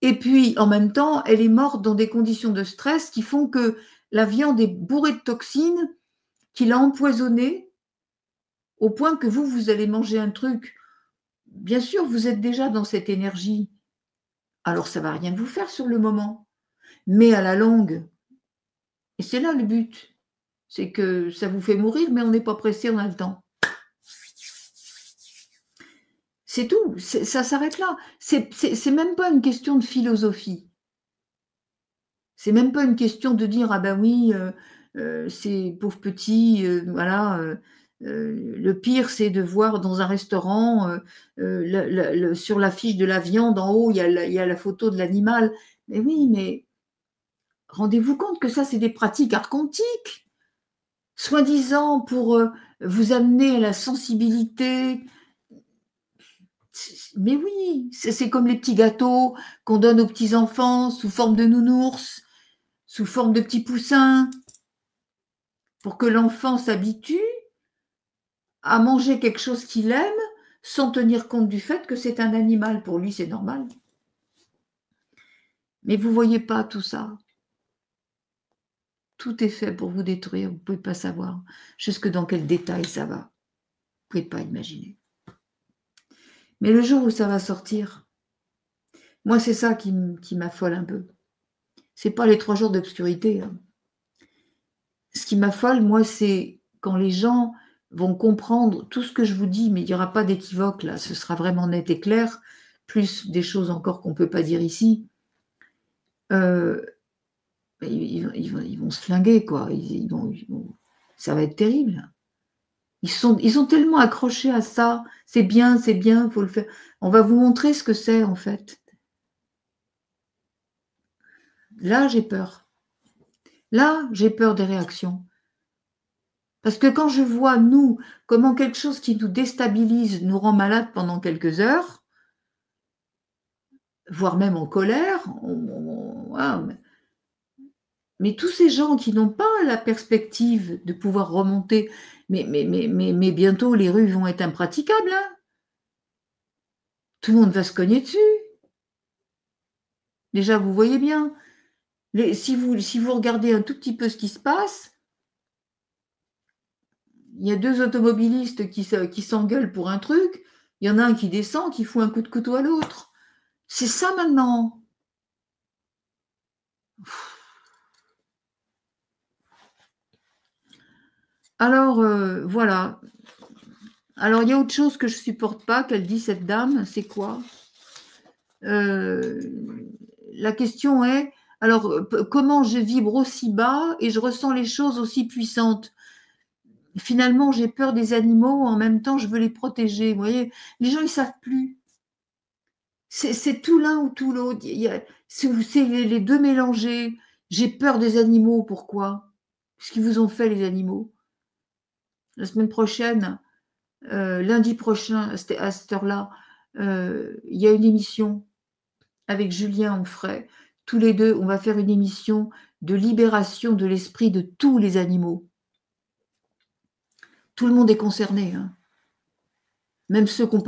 Speaker 1: Et puis, en même temps, elle est morte dans des conditions de stress qui font que la viande est bourrée de toxines, qui l'a empoisonnée au point que vous allez manger un truc. Bien sûr, vous êtes déjà dans cette énergie, alors ça va rien vous faire sur le moment, mais à la longue, et c'est là le but, c'est que ça vous fait mourir, mais on n'est pas pressé, on a le temps. C'est tout, ça s'arrête là. C'est même pas une question de philosophie. C'est même pas une question de dire: «Ah ben oui, ces pauvres petits, voilà, Le pire, c'est de voir dans un restaurant, sur l'affiche de la viande, en haut, il y a la photo de l'animal. Mais oui, mais rendez-vous compte que ça, c'est des pratiques archontiques, soi-disant pour vous amener à la sensibilité. Mais oui, c'est comme les petits gâteaux qu'on donne aux petits-enfants sous forme de nounours, sous forme de petits poussins, pour que l'enfant s'habitue à manger quelque chose qu'il aime sans tenir compte du fait que c'est un animal. Pour lui, c'est normal. Mais vous ne voyez pas tout ça. Tout est fait pour vous détruire. Vous ne pouvez pas savoir jusque dans quel détail ça va. Vous ne pouvez pas imaginer. Mais le jour où ça va sortir, moi, c'est ça qui m'affole un peu. Ce n'est pas les 3 jours d'obscurité. Hein. Ce qui m'affole, moi, c'est quand les gens vont comprendre tout ce que je vous dis, mais il n'y aura pas d'équivoque là, ce sera vraiment net et clair, plus des choses encore qu'on ne peut pas dire ici. Ils vont se flinguer, quoi. Ça va être terrible. Ils sont tellement accrochés à ça. C'est bien, il faut le faire. On va vous montrer ce que c'est, en fait. Là, j'ai peur. Là, j'ai peur des réactions. Parce que quand je vois, nous, comment quelque chose qui nous déstabilise nous rend malade pendant quelques heures, voire même en colère, voilà. Mais tous ces gens qui n'ont pas la perspective de pouvoir remonter, mais bientôt les rues vont être impraticables. Hein. Tout le monde va se cogner dessus. Déjà, vous voyez bien. Si vous regardez un tout petit peu ce qui se passe, il y a 2 automobilistes qui s'engueulent pour un truc, il y en a un qui descend, qui fout un coup de couteau à l'autre. C'est ça maintenant. Alors, voilà. Alors, il y a autre chose que je ne supporte pas, qu'elle dit cette dame, c'est quoi? La question est, alors, comment je vibre aussi bas et je ressens les choses aussi puissantes? Finalement, j'ai peur des animaux, en même temps, je veux les protéger. Vous voyez, les gens, ils ne savent plus. C'est tout l'un ou tout l'autre. C'est les 2 mélangés. J'ai peur des animaux, pourquoi? Ce qu'ils vous ont fait, les animaux. La semaine prochaine, lundi prochain, à cette heure-là, il y a une émission avec Julien Onfray. Tous les 2, on va faire une émission de libération de l'esprit de tous les animaux. Tout le monde est concerné. Hein. Même ceux qui n'ont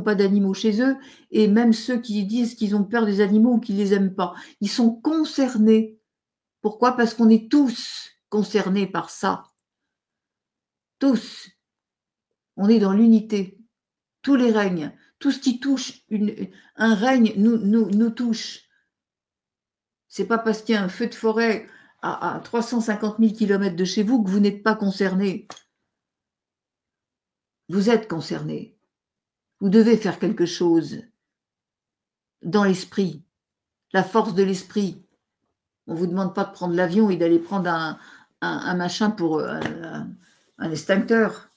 Speaker 1: pas d'animaux chez eux, et même ceux qui disent qu'ils ont peur des animaux ou qu'ils ne les aiment pas. Ils sont concernés. Pourquoi? Parce qu'on est tous concernés par ça. Tous. On est dans l'unité. Tous les règnes, tout ce qui touche un règne nous touche. C'est pas parce qu'il y a un feu de forêt à 350 000 km de chez vous que vous n'êtes pas concerné. Vous êtes concerné. Vous devez faire quelque chose dans l'esprit, la force de l'esprit. On ne vous demande pas de prendre l'avion et d'aller prendre un machin pour un extincteur.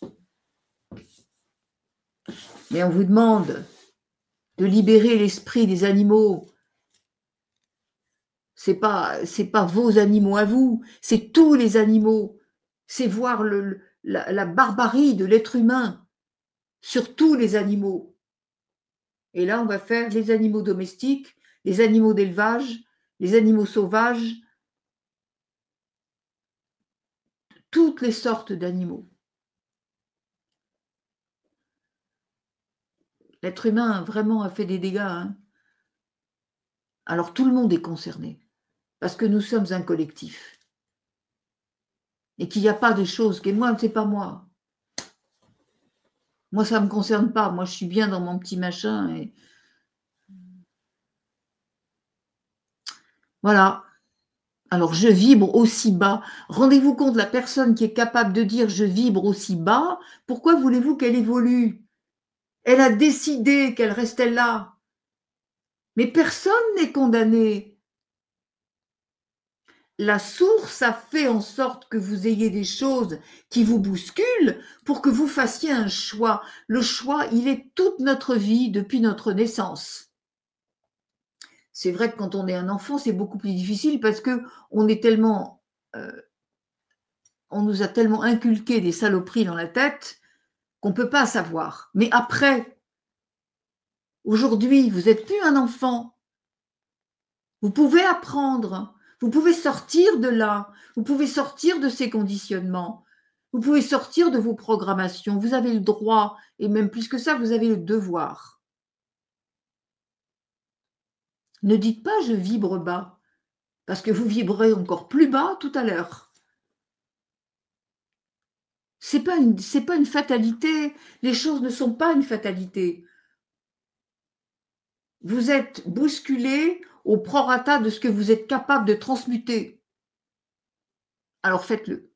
Speaker 1: Mais on vous demande de libérer l'esprit des animaux. C'est pas vos animaux à vous, c'est tous les animaux. C'est voir la barbarie de l'être humain sur tous les animaux. Et là, on va faire les animaux domestiques, les animaux d'élevage, les animaux sauvages, toutes les sortes d'animaux. L'être humain vraiment a fait des dégâts. Hein. Alors tout le monde est concerné, parce que nous sommes un collectif. Et qu'il n'y a pas de choses que moi, c'est pas moi. Moi, ça ne me concerne pas. Moi, je suis bien dans mon petit machin. Et voilà. Alors, je vibre aussi bas. Rendez-vous compte, la personne qui est capable de dire je vibre aussi bas, pourquoi voulez-vous qu'elle évolue? Elle a décidé qu'elle restait là. Mais personne n'est condamné. la source a fait en sorte que vous ayez des choses qui vous bousculent pour que vous fassiez un choix. Le choix, il est toute notre vie depuis notre naissance. C'est vrai que quand on est un enfant, c'est beaucoup plus difficile parce que on est tellement, on nous a tellement inculqué des saloperies dans la tête qu'on ne peut pas savoir. Mais après, aujourd'hui, vous n'êtes plus un enfant. Vous pouvez apprendre, vous pouvez sortir de là, vous pouvez sortir de ces conditionnements, vous pouvez sortir de vos programmations. Vous avez le droit, et même plus que ça, vous avez le devoir. Ne dites pas je vibre bas, parce que vous vibrez encore plus bas tout à l'heure. C'est pas une fatalité. Les choses ne sont pas une fatalité. Vous êtes bousculé au prorata de ce que vous êtes capable de transmuter. Alors faites-le.